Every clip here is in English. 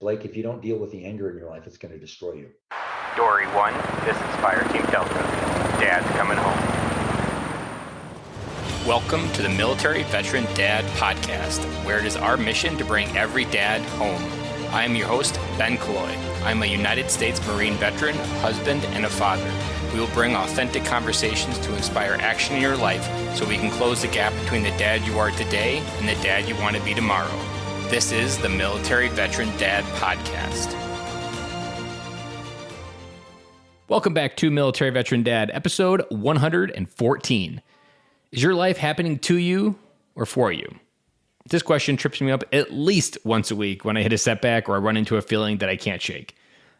Blake, if you don't deal with the anger in your life, it's going to destroy you. Dory 1, this is Fire Team Delta. Dad's coming home. Welcome to the Military Veteran Dad Podcast, where it is our mission to bring every dad home. I am your host, Ben Killoy. I'm a United States Marine veteran, husband, and a father. We will bring authentic conversations to inspire action in your life so we can close the gap between the dad you are today and the dad you want to be tomorrow. This is the Military Veteran Dad Podcast. Welcome back to Military Veteran Dad, episode 114. Is your life happening to you or for you? This question trips me up at least once a week when I hit a setback or I run into a feeling that I can't shake.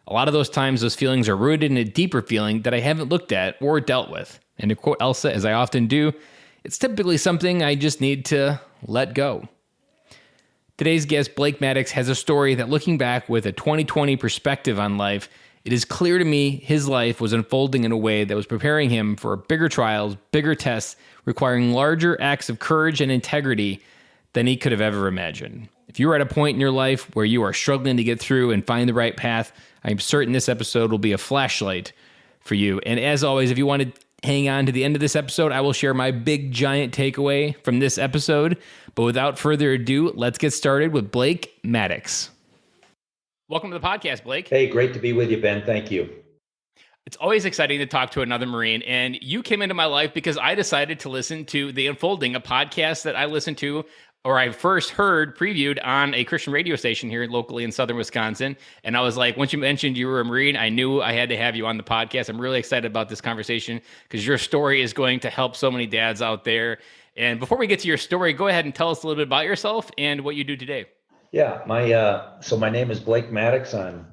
A lot of those times, those feelings are rooted in a deeper feeling that I haven't looked at or dealt with. And to quote Elsa, as I often do, it's typically something I just need to let go. Today's guest, Blake Mattocks, has a story that, looking back with a 2020 perspective on life, it is clear to me his life was unfolding in a way that was preparing him for bigger trials, bigger tests, requiring larger acts of courage and integrity than he could have ever imagined. If you are at a point in your life where you are struggling to get through and find the right path, I am certain this episode will be a flashlight for you. And as always, if you want to hang on to the end of this episode, I will share my big giant takeaway from this episode. But without further ado, let's get started with Blake Mattocks. Welcome to the podcast, Blake. Hey, great to be with you, Ben. Thank you. It's always exciting to talk to another Marine, and you came into my life because I decided to listen to The Unfolding, a podcast that I listened to, or I first heard previewed on a Christian radio station here locally in southern Wisconsin. And I was like, once you mentioned you were a Marine, I knew I had to have you on the podcast. I'm really excited about this conversation because your story is going to help so many dads out there. And before we get to your story, go ahead and tell us a little bit about yourself and what you do today. Yeah, my name is Blake Mattocks. I'm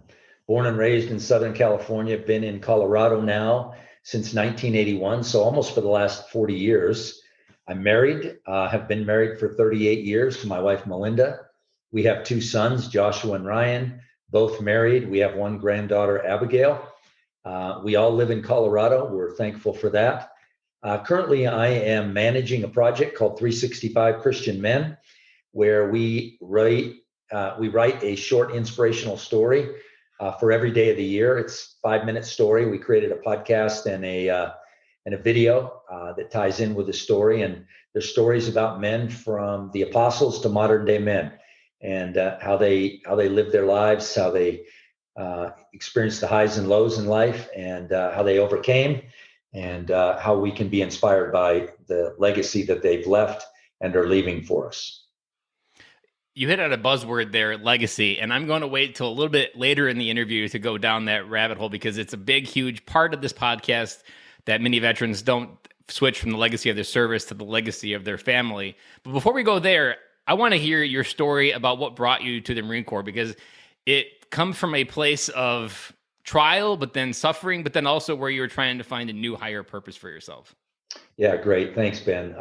born and raised in Southern California, been in Colorado now since 1981, so almost for the last 40 years. I'm married, have been married for 38 years to my wife, Melinda. We have two sons, Joshua and Ryan, both married. We have one granddaughter, Abigail. We all live in Colorado. We're thankful for that. Currently, I am managing a project called 365 Christian Men, where we write a short inspirational story for every day of the year. It's a 5-minute story. We created a podcast and a video that ties in with the story. And there's stories about men from the apostles to modern day men, and how they live their lives, how they experienced the highs and lows in life, and how they overcame, and how we can be inspired by the legacy that they've left and are leaving for us. You hit on a buzzword there, legacy, and I'm going to wait till a little bit later in the interview to go down that rabbit hole because it's a big, huge part of this podcast that many veterans don't switch from the legacy of their service to the legacy of their family. But before we go there, I want to hear your story about what brought you to the Marine Corps, because it comes from a place of trial, but then suffering, but then also where you were trying to find a new higher purpose for yourself. Yeah, great. Thanks, Ben.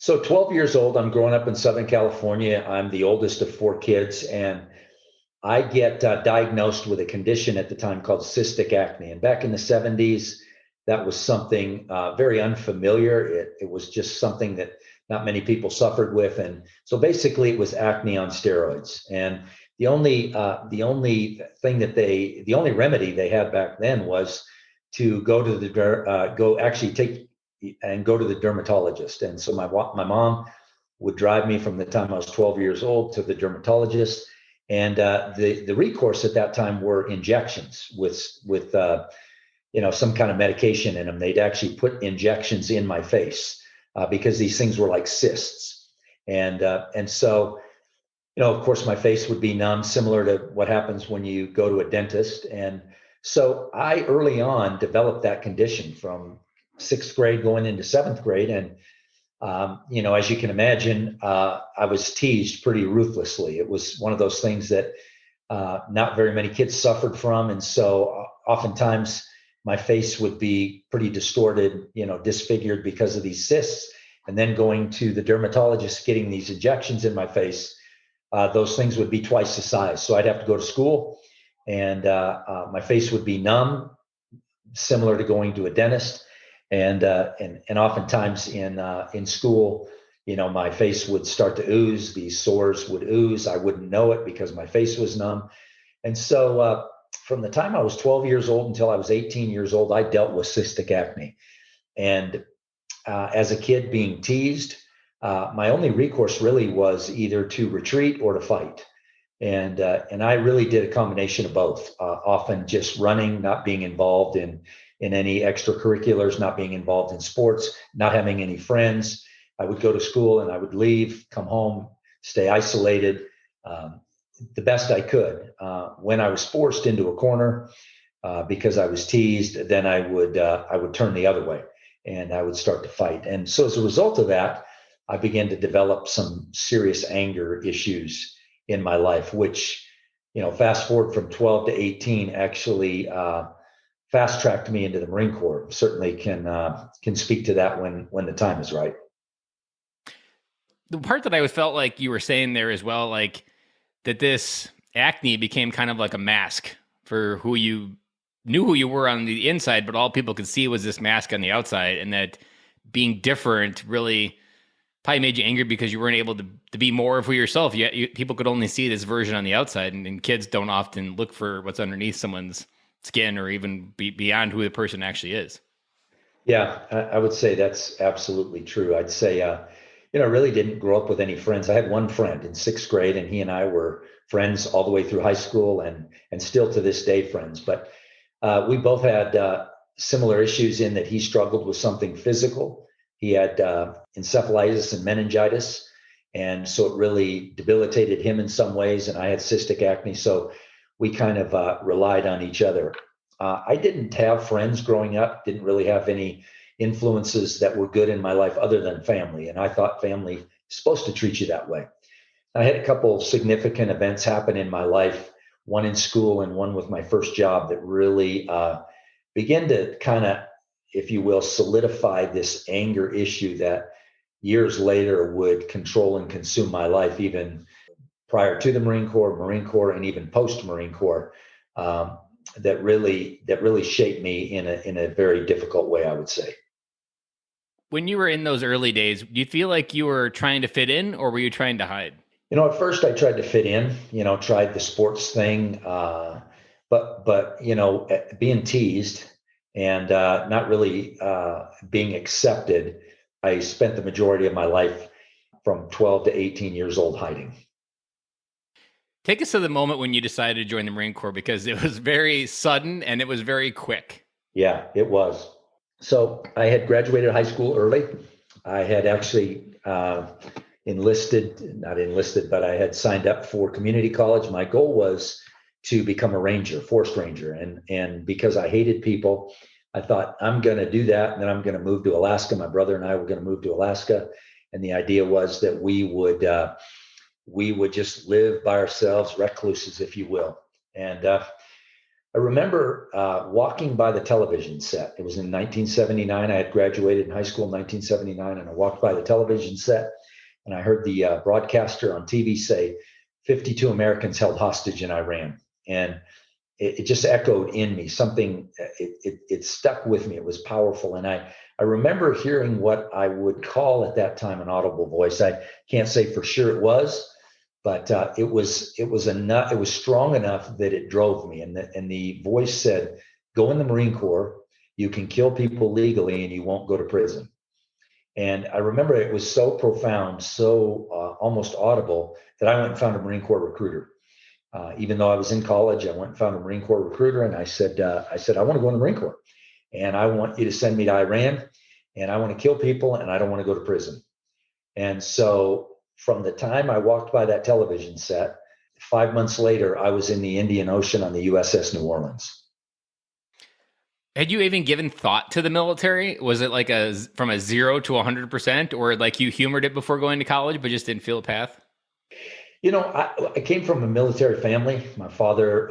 So 12 years old, I'm growing up in Southern California. I'm the oldest of 4 kids, and I get diagnosed with a condition at the time called cystic acne. And back in the 70s, that was something very unfamiliar. It was just something that not many people suffered with. And so basically it was acne on steroids. And the only remedy they had back then was to go to the dermatologist. And so my mom would drive me from the time I was 12 years old to the dermatologist. And the recourse at that time were injections with some kind of medication in them. They'd actually put injections in my face because these things were like cysts. And so, of course, my face would be numb, similar to what happens when you go to a dentist. And so I early on developed that condition from 6th grade going into 7th grade. And, as you can imagine, I was teased pretty ruthlessly. It was one of those things that not very many kids suffered from. And so oftentimes my face would be pretty distorted, disfigured because of these cysts. And then going to the dermatologist, getting these injections in my face, those things would be twice the size. So I'd have to go to school, and my face would be numb, similar to going to a dentist. And oftentimes in school, my face would start to ooze. These sores would ooze. I wouldn't know it because my face was numb. And so from the time I was 12 years old until I was 18 years old, I dealt with cystic acne. And as a kid being teased, my only recourse really was either to retreat or to fight. And I really did a combination of both, often just running, not being involved in any extracurriculars, not being involved in sports, not having any friends. I would go to school and I would leave, come home, stay isolated the best I could. When I was forced into a corner because I was teased, then I would turn the other way and I would start to fight. And so as a result of that, I began to develop some serious anger issues in my life, which, fast forward from 12 to 18, actually fast tracked me into the Marine Corps. Certainly can speak to that when the time is right. The part that I felt like you were saying there as well, like that this acne became kind of like a mask for who you knew who you were on the inside, but all people could see was this mask on the outside, and that being different really probably made you angry because you weren't able to be more for yourself. People could only see this version on the outside, and kids don't often look for what's underneath someone's skin or even beyond who the person actually is. Yeah, I would say that's absolutely true. I'd say, I really didn't grow up with any friends. I had one friend in sixth grade, and he and I were friends all the way through high school and still to this day friends. But we both had similar issues in that he struggled with something physical. He had encephalitis and meningitis. And so it really debilitated him in some ways. And I had cystic acne. So we kind of relied on each other. I didn't have friends growing up, didn't really have any influences that were good in my life other than family. And I thought family is supposed to treat you that way. I had a couple significant events happen in my life, one in school and one with my first job, that really began to kind of, if you will, solidify this anger issue that years later would control and consume my life, even prior to the Marine Corps, and even post Marine Corps. That really shaped me in a very difficult way, I would say. When you were in those early days, do you feel like you were trying to fit in, or were you trying to hide? At first I tried to fit in, tried the sports thing, but being teased and not really being accepted, I spent the majority of my life from 12 to 18 years old hiding. Take us to the moment when you decided to join the Marine Corps, because it was very sudden and it was very quick. Yeah, it was. So I had graduated high school early. I had actually not enlisted, but I had signed up for community college. My goal was to become a ranger, forest ranger. And because I hated people, I thought I'm going to do that. And then I'm going to move to Alaska. My brother and I were going to move to Alaska. And the idea was that we would just live by ourselves, recluses, if you will. And I remember walking by the television set. It was in 1979. I had graduated in high school in 1979, and I walked by the television set, and I heard the broadcaster on TV say, 52 Americans held hostage in Iran. And it just echoed in me something. It stuck with me. It was powerful. And I remember hearing what I would call at that time an audible voice. I can't say for sure it was, but it was enough. It was strong enough that it drove me. And the voice said, "Go in the Marine Corps. You can kill people legally, and you won't go to prison." And I remember it was so profound, so almost audible, that I went and found a Marine Corps recruiter. Even though I was in college, I went and found a Marine Corps recruiter, and I said, I want to go in the Marine Corps, and I want you to send me to Iran, and I want to kill people, and I don't want to go to prison. And so from the time I walked by that television set, 5 months later, I was in the Indian Ocean on the USS New Orleans. Had you even given thought to the military? Was it like from a 0 to 100%, or like you humored it before going to college, but just didn't feel a path? I came from a military family. My father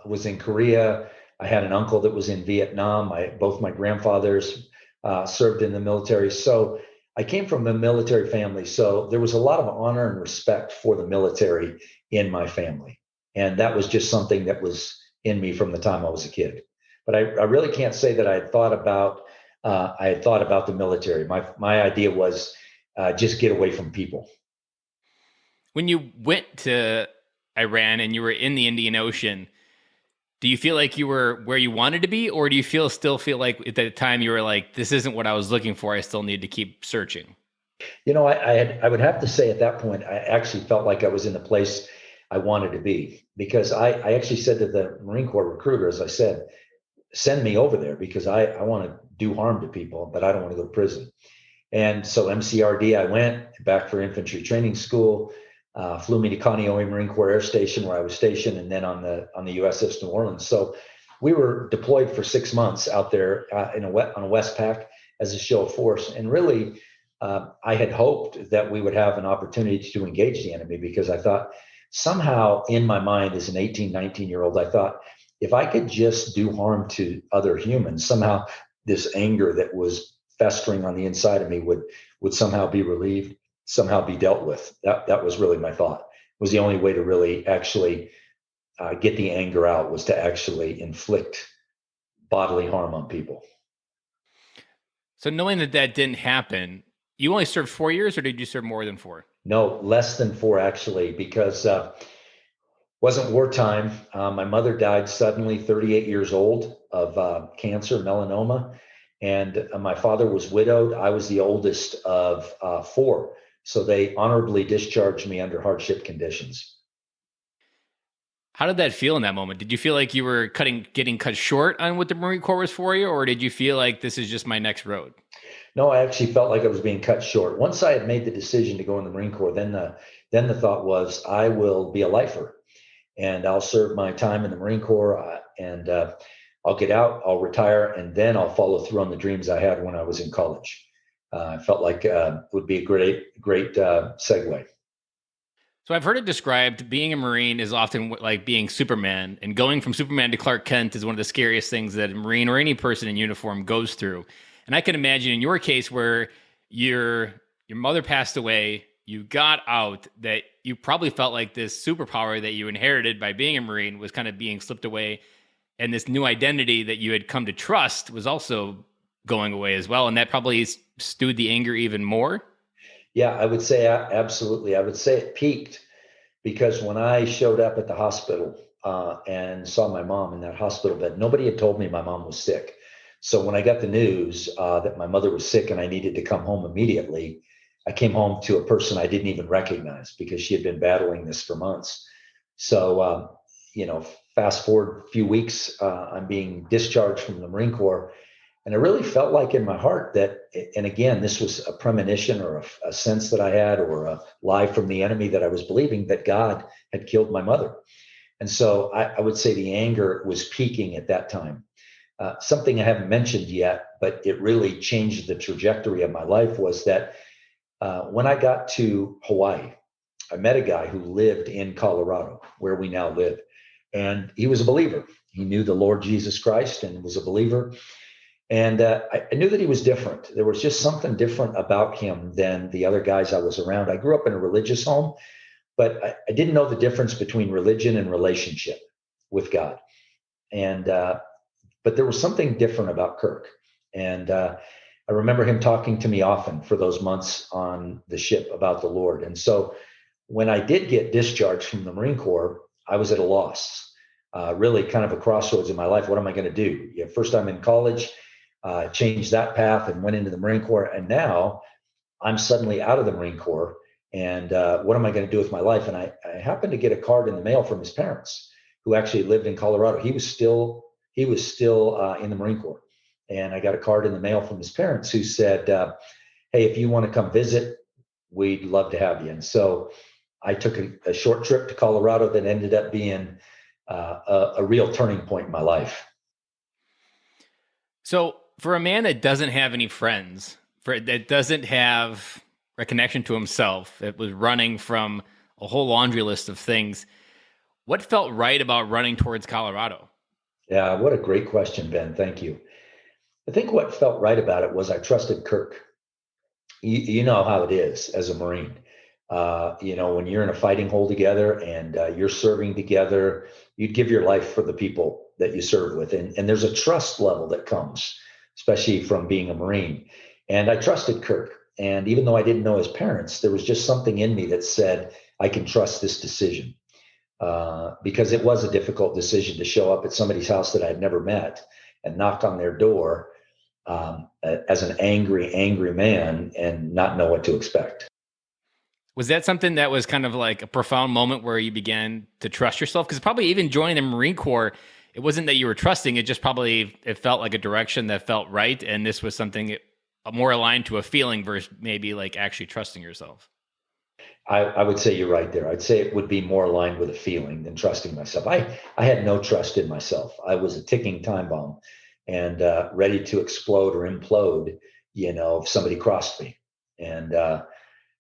was in Korea. I had an uncle that was in Vietnam. Both my grandfathers served in the military. So I came from a military family. So there was a lot of honor and respect for the military in my family. And that was just something that was in me from the time I was a kid. But I really can't say that I had thought about the military. My idea was just get away from people. When you went to Iran and you were in the Indian Ocean, do you feel like you were where you wanted to be, or do you still feel like at that time you were like, this isn't what I was looking for, I still need to keep searching? I would have to say at that point, I actually felt like I was in the place I wanted to be, because I actually said to the Marine Corps recruiter, as I said, send me over there because I want to do harm to people, but I don't want to go to prison. And so MCRD, I went back for infantry training school, flew me to Kaneohe Marine Corps Air Station where I was stationed, and then on the USS New Orleans. So we were deployed for 6 months out there on a Westpac as a show of force. And really, I had hoped that we would have an opportunity to engage the enemy, because I thought somehow in my mind as an 18, 19-year-old, I thought if I could just do harm to other humans, somehow this anger that was festering on the inside of me would somehow be relieved, somehow be dealt with. That was really my thought. It was the only way to really actually get the anger out, was to actually inflict bodily harm on people. So knowing that didn't happen, you only served 4 years, or did you serve more than 4? No, less than 4 actually, because wasn't wartime. My mother died suddenly, 38 years old, of cancer, melanoma. And my father was widowed. I was the oldest of 4. So they honorably discharged me under hardship conditions. How did that feel in that moment? Did you feel like you were getting cut short on what the Marine Corps was for you, or did you feel like this is just my next road? No, I actually felt like I was being cut short. Once I had made the decision to go in the Marine Corps, then the thought was, I will be a lifer, and I'll serve my time in the Marine Corps, and I'll get out, I'll retire, and then I'll follow through on the dreams I had when I was in college. I felt like it would be a great segue. So I've heard it described, being a Marine is often like being Superman, and going from Superman to Clark Kent is one of the scariest things that a Marine or any person in uniform goes through. And I can imagine in your case where your mother passed away, you got out, that you probably felt like this superpower that you inherited by being a Marine was kind of being slipped away. And this new identity that you had come to trust was also going away as well. And that probably stewed the anger even more. Yeah, I would say absolutely. I would say it peaked because when I showed up at the hospital and saw my mom in that hospital bed, nobody had told me my mom was sick. So when I got the news that my mother was sick and I needed to come home immediately, I came home to a person I didn't even recognize because she had been battling this for months. So, fast forward a few weeks, I'm being discharged from the Marine Corps. And I really felt like in my heart that, and again, this was a premonition or a sense that I had, or a lie from the enemy that I was believing, that God had killed my mother. And so I would say the anger was peaking at that time. Something I haven't mentioned yet, but it really changed the trajectory of my life, was that when I got to Hawaii, I met a guy who lived in Colorado, where we now live. And he was a believer. He knew the Lord Jesus Christ and was a believer. And I knew that he was different. There was just something different about him than the other guys I was around. I grew up in a religious home, but I didn't know the difference between religion and relationship with God. And but there was something different about Kirk. And I remember him talking to me often for those months on the ship about the Lord. And so when I did get discharged from the Marine Corps, I was at a loss, really kind of a crossroads in my life. What am I going to do? First I'm in college, changed that path and went into the Marine Corps. And now I'm suddenly out of the Marine Corps. And what am I going to do with my life? And I happened to get a card in the mail from his parents, who actually lived in Colorado. He was still in the Marine Corps. And I got a card in the mail from his parents who said, hey, if you want to come visit, we'd love to have you. And so I took a short trip to Colorado that ended up being a real turning point in my life. So for a man that doesn't have any friends, that doesn't have a connection to himself, that was running from a whole laundry list of things, what felt right about running towards Colorado? Yeah, what a great question, Ben. Thank you. I think what felt right about it was I trusted Kirk. You know how it is as a Marine. When you're in a fighting hole together and you're serving together, you'd give your life for the people that you serve with. And there's a trust level that comes, especially from being a Marine. And I trusted Kirk. And even though I didn't know his parents, there was just something in me that said, I can trust this decision. because it was a difficult decision to show up at somebody's house that I'd never met and knock on their door as an angry man and not know what to expect. Was that something that was kind of like a profound moment where you began to trust yourself? Because probably even joining the Marine Corps, it wasn't that you were trusting, it just probably, it felt like a direction that felt right. And this was something more aligned to a feeling versus maybe like actually trusting yourself. I would say you're right there. I'd say it would be more aligned with a feeling than trusting myself. I had no trust in myself. I was a ticking time bomb and ready to explode or implode, if somebody crossed me. And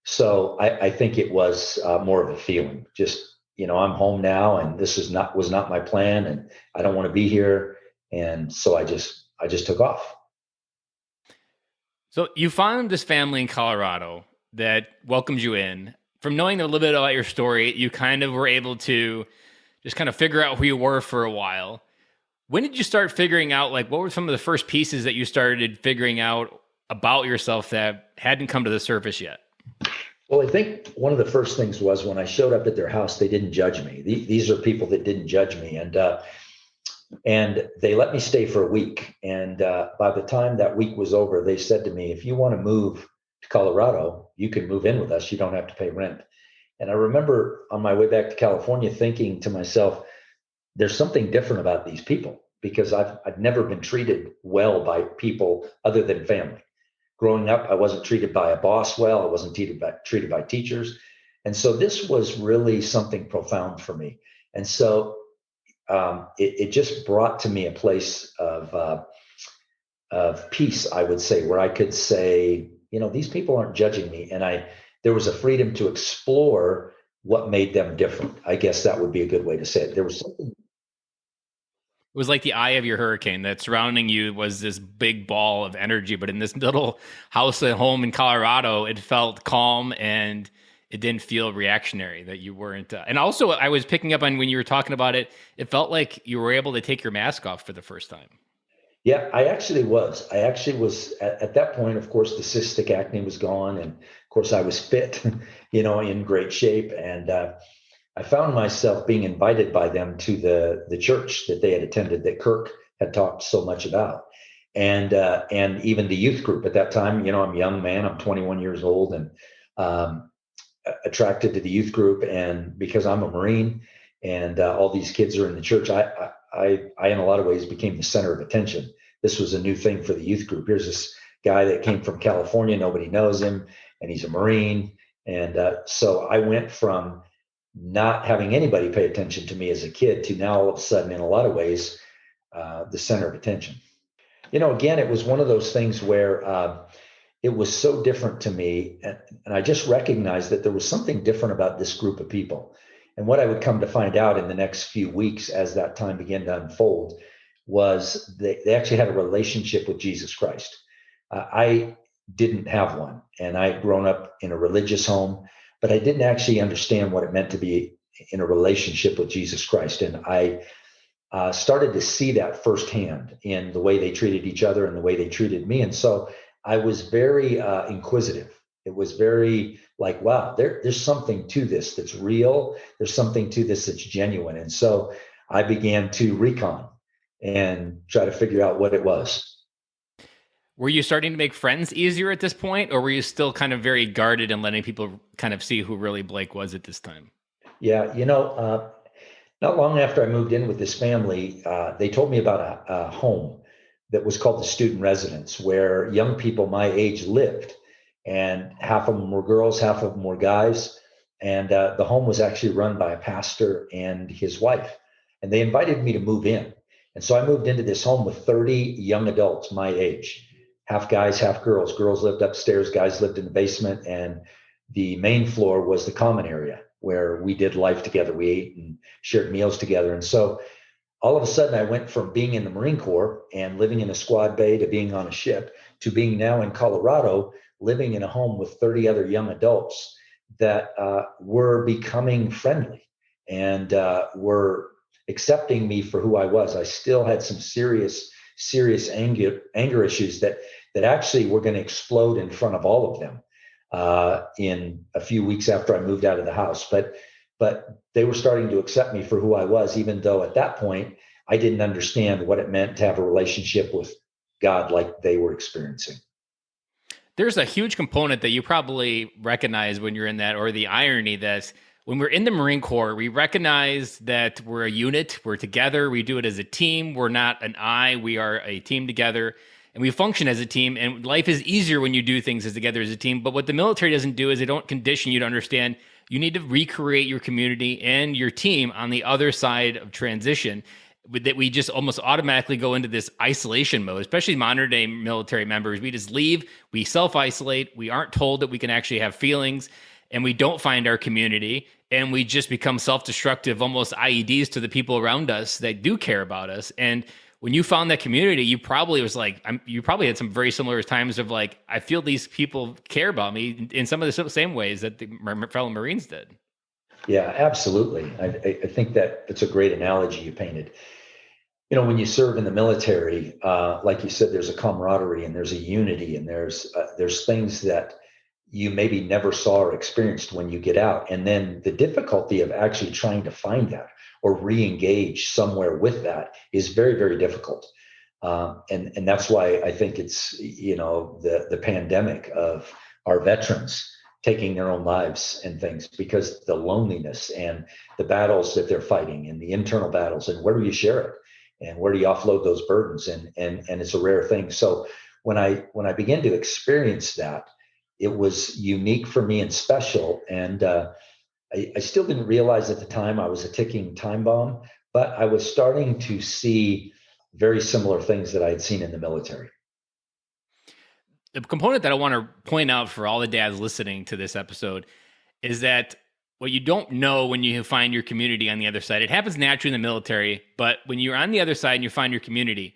so I think it was more of a feeling. Just, I'm home now, and this was not my plan, and I don't want to be here. And so I just took off. So you found this family in Colorado that welcomes you in. From knowing a little bit about your story, you kind of were able to just kind of figure out who you were for a while. When did you start figuring out, like, what were some of the first pieces that you started figuring out about yourself that hadn't come to the surface yet? Well, I think one of the first things was when I showed up at their house, they didn't judge me. These are people that didn't judge me. And they let me stay for a week. And by the time that week was over, they said to me, if you want to move to Colorado, you can move in with us. You don't have to pay rent. And I remember on my way back to California thinking to myself, there's something different about these people, because I've never been treated well by people other than family. Growing up, I wasn't treated by a boss well. I wasn't treated by teachers. And so this was really something profound for me. And so it just brought to me a place of peace, I would say, where I could say, these people aren't judging me. And there was a freedom to explore what made them different. I guess that would be a good way to say it. There was something. It was like the eye of your hurricane that surrounding you was this big ball of energy. But in this little house at home in Colorado, it felt calm and it didn't feel reactionary, that you weren't. And also, I was picking up on when you were talking about it, it felt like you were able to take your mask off for the first time. Yeah, I actually was. At that point, of course, the cystic acne was gone. And of course, I was fit, in great shape. And I found myself being invited by them to the church that they had attended, that Kirk had talked so much about. And even the youth group at that time, I'm a young man, I'm 21 years old, and attracted to the youth group. And because I'm a Marine and all these kids are in the church, I in a lot of ways became the center of attention. This was a new thing for the youth group. Here's this guy that came from California, nobody knows him, and he's a Marine. And so I went from not having anybody pay attention to me as a kid to now all of a sudden, in a lot of ways, the center of attention. Again, it was one of those things where it was so different to me. And I just recognized that there was something different about this group of people. And what I would come to find out in the next few weeks as that time began to unfold was they actually had a relationship with Jesus Christ. I didn't have one, and I had grown up in a religious home, but I didn't actually understand what it meant to be in a relationship with Jesus Christ. And I started to see that firsthand in the way they treated each other and the way they treated me. And so I was very inquisitive. It was very like, wow, there's something to this that's real. There's something to this that's genuine. And so I began to recon and try to figure out what it was. Were you starting to make friends easier at this point, or were you still kind of very guarded and letting people kind of see who really Blake was at this time? Yeah, not long after I moved in with this family, they told me about a home that was called the student residence, where young people my age lived. And half of them were girls, half of them were guys. And the home was actually run by a pastor and his wife. And they invited me to move in. And so I moved into this home with 30 young adults my age, half guys, half girls. Girls lived upstairs, guys lived in the basement. And the main floor was the common area where we did life together. We ate and shared meals together. And so all of a sudden, I went from being in the Marine Corps and living in a squad bay to being on a ship to being now in Colorado, living in a home with 30 other young adults that were becoming friendly and were accepting me for who I was. I still had some serious anger issues that actually were going to explode in front of all of them in a few weeks after I moved out of the house. But but they were starting to accept me for who I was, even though at that point I didn't understand what it meant to have a relationship with God like they were experiencing. There's a huge component that you probably recognize when you're in that, or the irony that when we're in the Marine Corps, we recognize that we're a unit, we're together, we do it as a team. We're not an I, we are a team together, and we function as a team. And life is easier when you do things as together as a team. But what the military doesn't do is they don't condition you to understand you need to recreate your community and your team on the other side of transition. That we just almost automatically go into this isolation mode, especially modern day military members. We just leave, we self-isolate, we aren't told that we can actually have feelings, and we don't find our community, and we just become self-destructive, almost IEDs to the people around us that do care about us. And when you found that community, you probably was like, you probably had some very similar times of like, I feel these people care about me in some of the same ways that the fellow Marines did. Yeah, absolutely. I think that it's a great analogy you painted. When you serve in the military, like you said, there's a camaraderie and there's a unity, and there's things that you maybe never saw or experienced when you get out. And then the difficulty of actually trying to find that or re-engage somewhere with that is very, very difficult. And that's why I think it's, the pandemic of our veterans taking their own lives and things, because the loneliness and the battles that they're fighting and the internal battles, and where do you share it? And where do you offload those burdens? And it's a rare thing. So when I began to experience that, it was unique for me and special. And I still didn't realize at the time I was a ticking time bomb, but I was starting to see very similar things that I had seen in the military. The component that I want to point out for all the dads listening to this episode is that what you don't know when you find your community on the other side, it happens naturally in the military, but when you're on the other side and you find your community,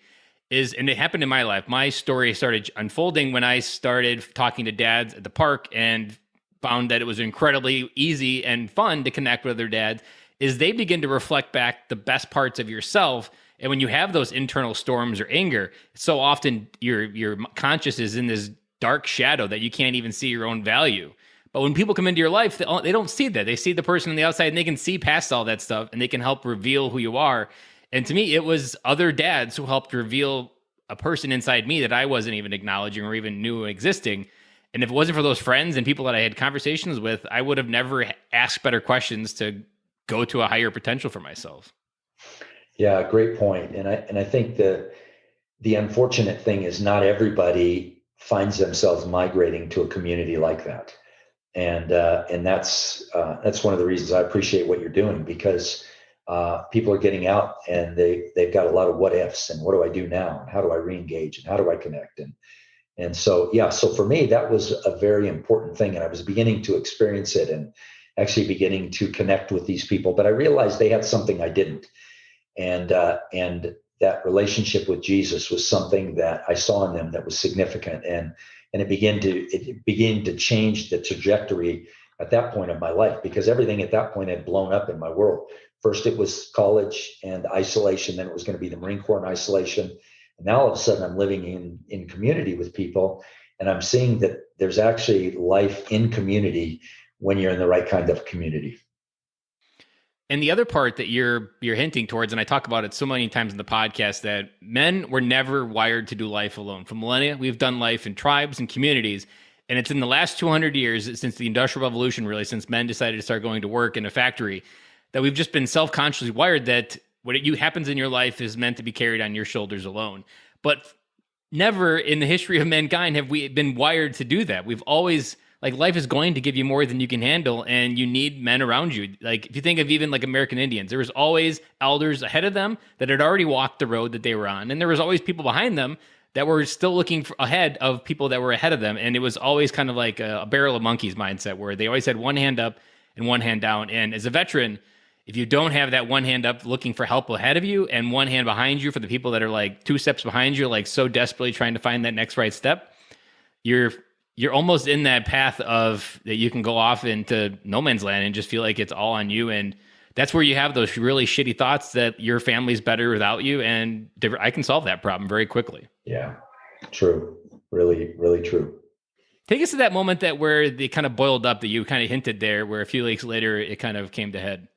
and it happened in my life. My story started unfolding when I started talking to dads at the park and found that it was incredibly easy and fun to connect with other dads, is they begin to reflect back the best parts of yourself. And when you have those internal storms or anger, so often your conscious is in this dark shadow that you can't even see your own value. But when people come into your life, they don't see that. They see the person on the outside and they can see past all that stuff and they can help reveal who you are. And to me, it was other dads who helped reveal a person inside me that I wasn't even acknowledging or even knew existing. And if it wasn't for those friends and people that I had conversations with, I would have never asked better questions to go to a higher potential for myself. Yeah, great point. And I think the unfortunate thing is not everybody finds themselves migrating to a community like that. And that's one of the reasons I appreciate what you're doing, because people are getting out and they've got a lot of what ifs and what do I do now? And how do I re-engage? And how do I connect? And so, yeah, so for me, that was a very important thing. And I was beginning to experience it and actually beginning to connect with these people, but I realized they had something I didn't. And that relationship with Jesus was something that I saw in them that was significant. And it began to change the trajectory at that point of my life, because everything at that point had blown up in my world. First, it was college and isolation. Then it was going to be the Marine Corps and isolation. And now all of a sudden I'm living in community with people, and I'm seeing that there's actually life in community when you're in the right kind of community. And the other part that you're hinting towards, and I talk about it so many times in the podcast, that men were never wired to do life alone. For millennia, we've done life in tribes and communities. And it's in the last 200 years, since the Industrial Revolution, really, since men decided to start going to work in a factory, that we've just been self-consciously wired that what happens in your life is meant to be carried on your shoulders alone. But never in the history of mankind have we been wired to do that. We've always, like, life is going to give you more than you can handle, and you need men around you. Like, if you think of even like American Indians, there was always elders ahead of them that had already walked the road that they were on, and there was always people behind them that were still looking ahead of people that were ahead of them. And it was always kind of like a barrel of monkeys mindset, where they always had one hand up and one hand down. And as a veteran, if you don't have that one hand up looking for help ahead of you and one hand behind you for the people that are like two steps behind you, like so desperately trying to find that next right step, you're almost in that path of that you can go off into no man's land and just feel like it's all on you. And that's where you have those really shitty thoughts that your family's better without you. And I can solve that problem very quickly. Yeah, true. Really, really true. Take us to that moment that where they kind of boiled up that you kind of hinted there, where a few weeks later it kind of came to head.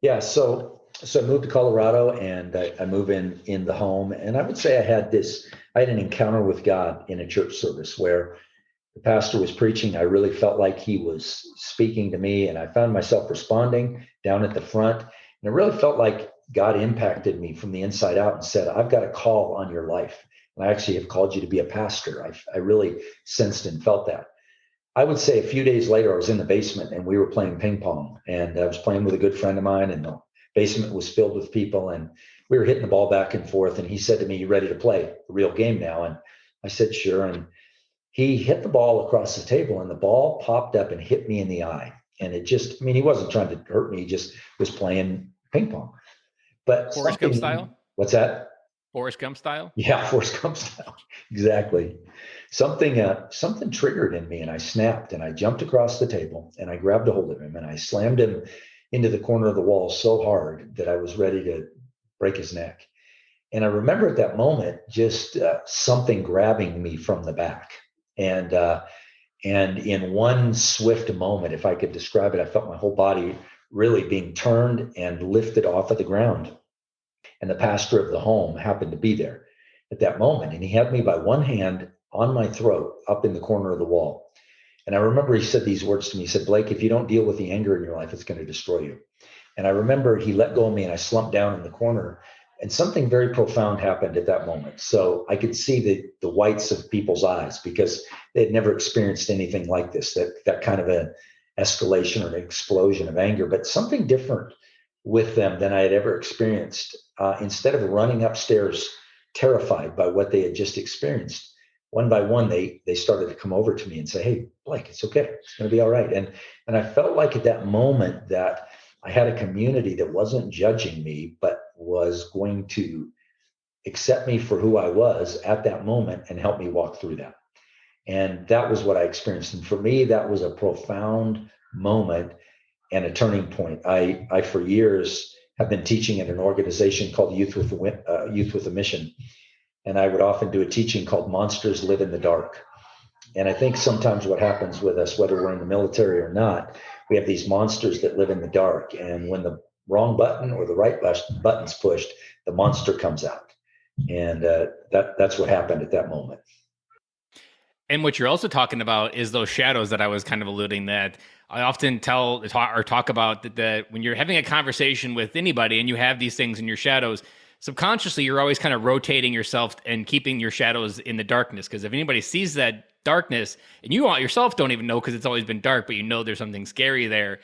Yeah. So I moved to Colorado, and I move in the home. And I would say I had an encounter with God in a church service where the pastor was preaching. I really felt like he was speaking to me, and I found myself responding down at the front. And it really felt like God impacted me from the inside out and said, I've got a call on your life. And I actually have called you to be a pastor. I really sensed and felt that. I would say a few days later, I was in the basement and we were playing ping pong, and I was playing with a good friend of mine, and the basement was filled with people, and we were hitting the ball back and forth. And he said to me, "You ready to play a real game now?" And I said, "Sure." And he hit the ball across the table, and the ball popped up and hit me in the eye. And it just, I mean, he wasn't trying to hurt me. He just was playing ping pong. But Forrest Gump style? What's that? Forrest Gump style? Yeah, Forrest Gump style. Exactly. Something triggered in me, and I snapped, and I jumped across the table, and I grabbed a hold of him, and I slammed him into the corner of the wall so hard that I was ready to break his neck. And I remember at that moment just something grabbing me from the back, and in one swift moment, if I could describe it, I felt my whole body really being turned and lifted off of the ground. And the pastor of the home happened to be there at that moment. And he had me by one hand on my throat up in the corner of the wall. And I remember he said these words to me. He said, "Blake, if you don't deal with the anger in your life, it's going to destroy you." And I remember he let go of me, and I slumped down in the corner, and something very profound happened at that moment. So I could see the whites of people's eyes, because they had never experienced anything like this, that kind of an escalation or an explosion of anger, but something different with them than I had ever experienced. Instead of running upstairs terrified by what they had just experienced, one by one, they started to come over to me and say, "Hey, Blake, it's okay. It's going to be all right." And I felt like at that moment that I had a community that wasn't judging me, but was going to accept me for who I was at that moment and help me walk through that. And that was what I experienced. And for me, that was a profound moment and a turning point. I for years have been teaching at an organization called Youth with a Mission. And I would often do a teaching called Monsters Live in the Dark. And I think sometimes what happens with us, whether we're in the military or not, we have these monsters that live in the dark. And when the wrong button or the right button's pushed, the monster comes out. And that's what happened at that moment. And what you're also talking about is those shadows that I was kind of alluding that I often talk about that when you're having a conversation with anybody and you have these things in your shadows, subconsciously, you're always kind of rotating yourself and keeping your shadows in the darkness. Because if anybody sees that darkness, and you yourself don't even know because it's always been dark, but you know there's something scary there,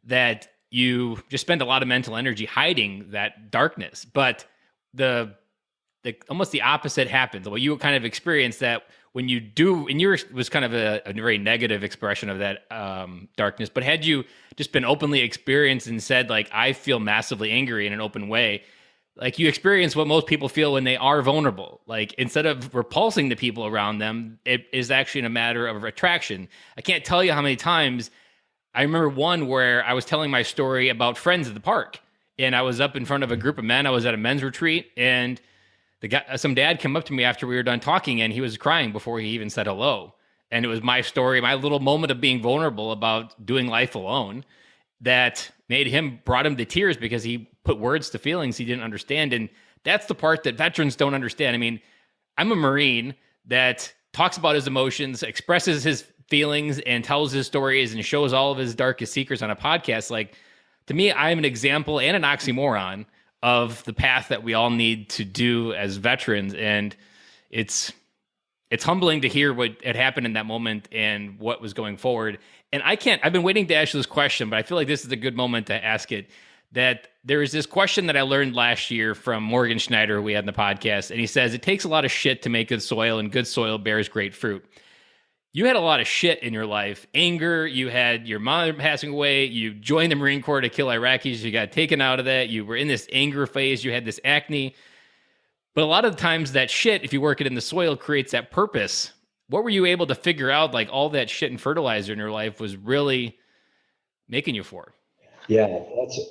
that you just spend a lot of mental energy hiding that darkness. But the almost the opposite happens. What you kind of experienced that when you do, and yours was kind of a very negative expression of that darkness, but had you just been openly experienced and said, like, I feel massively angry in an open way, like you experience what most people feel when they are vulnerable. Like instead of repulsing the people around them, it is actually in a matter of attraction. I can't tell you how many times I remember one where I was telling my story about friends at the park, and I was up in front of a group of men. I was at a men's retreat, and some dad came up to me after we were done talking, and he was crying before he even said hello. And it was my story, my little moment of being vulnerable about doing life alone that brought him to tears, because he put words to feelings he didn't understand. And that's the part that veterans don't understand. I mean, I'm a Marine that talks about his emotions, expresses his feelings, and tells his stories and shows all of his darkest secrets on a podcast. Like, to me, I'm an example and an oxymoron of the path that we all need to do as veterans. And it's humbling to hear what had happened in that moment and what was going forward. And I've been waiting to ask you this question, but I feel like this is a good moment to ask it. That there is this question that I learned last year from Morgan Schneider, who we had in the podcast. And he says, it takes a lot of shit to make good soil, and good soil bears great fruit. You had a lot of shit in your life. Anger, you had your mom passing away, you joined the Marine Corps to kill Iraqis, you got taken out of that, you were in this anger phase, you had this acne. But a lot of the times that shit, if you work it in the soil, creates that purpose. What were you able to figure out, like all that shit and fertilizer in your life was really making you for? Yeah,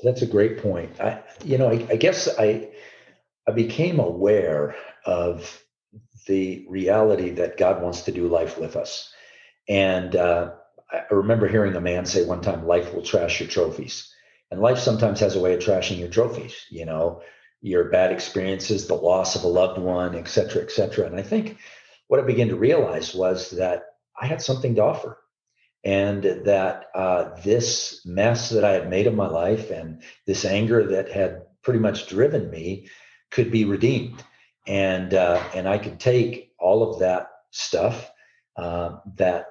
that's a great point. I guess I became aware of the reality that God wants to do life with us. And I remember hearing a man say one time, life will trash your trophies. And life sometimes has a way of trashing your trophies, your bad experiences, the loss of a loved one, et cetera, et cetera. And I think what I began to realize was that I had something to offer, and that this mess that I had made of my life and this anger that had pretty much driven me could be redeemed. And I could take all of that stuff that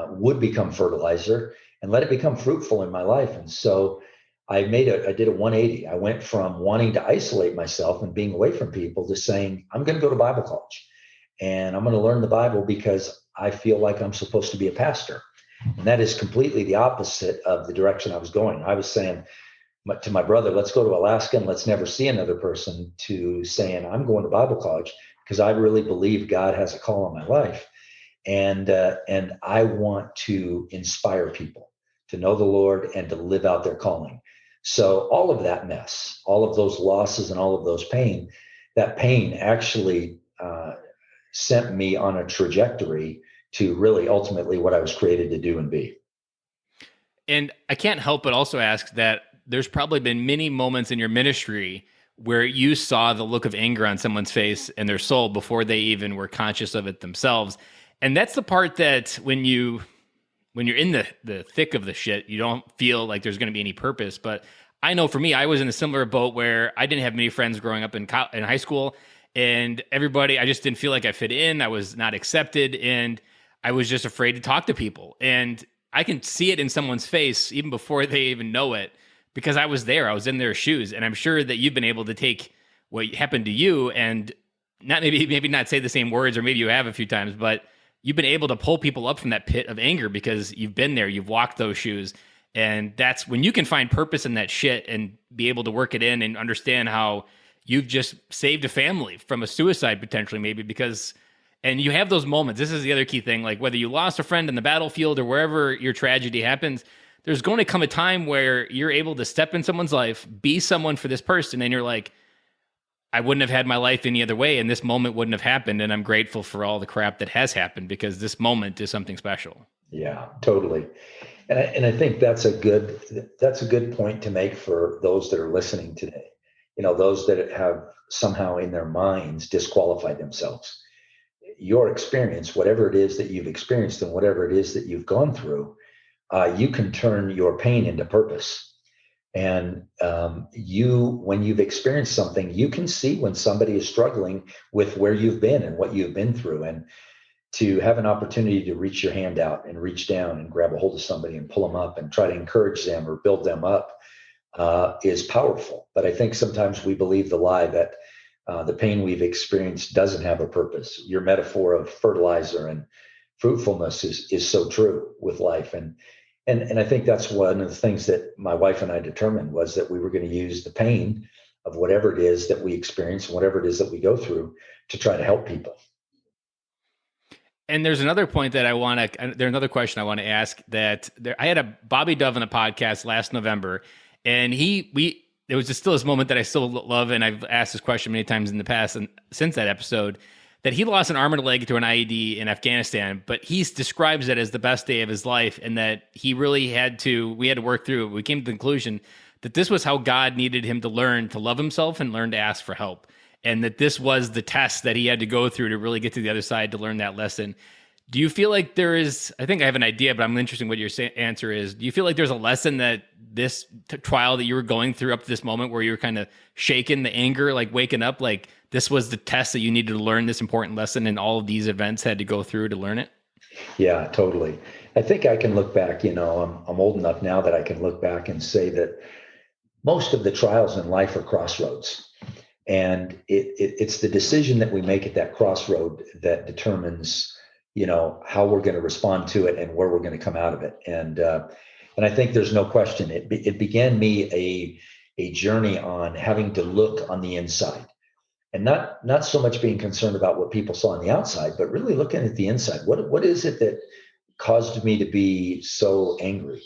would become fertilizer and let it become fruitful in my life. And so I did a 180. I went from wanting to isolate myself and being away from people to saying, I'm going to go to Bible college and I'm going to learn the Bible because I feel like I'm supposed to be a pastor. And that is completely the opposite of the direction I was going. I was saying to my brother, let's go to Alaska and let's never see another person, to saying, I'm going to Bible college because I really believe God has a call on my life. And I want to inspire people to know the Lord and to live out their calling. So all of that mess, all of those losses and all of that pain actually sent me on a trajectory to really ultimately what I was created to do and be. And I can't help but also ask that there's probably been many moments in your ministry where you saw the look of anger on someone's face and their soul before they even were conscious of it themselves. And that's the part that when you're in the thick of the shit, you don't feel like there's going to be any purpose. But I know for me, I was in a similar boat where I didn't have many friends growing up in high school, and I just didn't feel like I fit in. I was not accepted, and I was just afraid to talk to people. And I can see it in someone's face even before they even know it, because I was there. I was in their shoes. And I'm sure that you've been able to take what happened to you and not maybe not say the same words, or maybe you have a few times, but you've been able to pull people up from that pit of anger because you've been there, you've walked those shoes. And that's when you can find purpose in that shit and be able to work it in and understand how you've just saved a family from a suicide potentially, maybe and you have those moments. This is the other key thing, like whether you lost a friend in the battlefield or wherever your tragedy happens, there's going to come a time where you're able to step in someone's life, be someone for this person. And you're like, I wouldn't have had my life any other way, and this moment wouldn't have happened. And I'm grateful for all the crap that has happened because this moment is something special. Yeah, totally. And I think that's a good point to make for those that are listening today. Those that have somehow in their minds disqualified themselves. Your experience, whatever it is that you've experienced and whatever it is that you've gone through, you can turn your pain into purpose. And when you've experienced something, you can see when somebody is struggling with where you've been and what you've been through. And to have an opportunity to reach your hand out and reach down and grab a hold of somebody and pull them up and try to encourage them or build them up is powerful. But I think sometimes we believe the lie that the pain we've experienced doesn't have a purpose. Your metaphor of fertilizer and fruitfulness is so true with life. And I think that's one of the things that my wife and I determined, was that we were going to use the pain of whatever it is that we experience, whatever it is that we go through, to try to help people. And there's another point that there's another question I want to ask I had a Bobby Dove on a podcast last November, and there was still this moment that I still love, and I've asked this question many times in the past and since that episode, that he lost an arm and a leg to an IED in Afghanistan, but he describes it as the best day of his life, and that we had to work through it. We came to the conclusion that this was how God needed him to learn to love himself and learn to ask for help. And that this was the test that he had to go through to really get to the other side to learn that lesson. Do you feel like I think I have an idea, but I'm interested in what your answer is. Do you feel like there's a lesson that this trial that you were going through up to this moment where you were kind of shaking, the anger, like waking up, like this was the test that you needed to learn this important lesson, and all of these events had to go through to learn it? Yeah, totally. I think I can look back, I'm old enough now that I can look back and say that most of the trials in life are crossroads. And it's the decision that we make at that crossroad that determines, how we're going to respond to it and where we're going to come out of it. And I think there's no question. It began me a journey on having to look on the inside, and not so much being concerned about what people saw on the outside, but really looking at the inside. What is it that caused me to be so angry?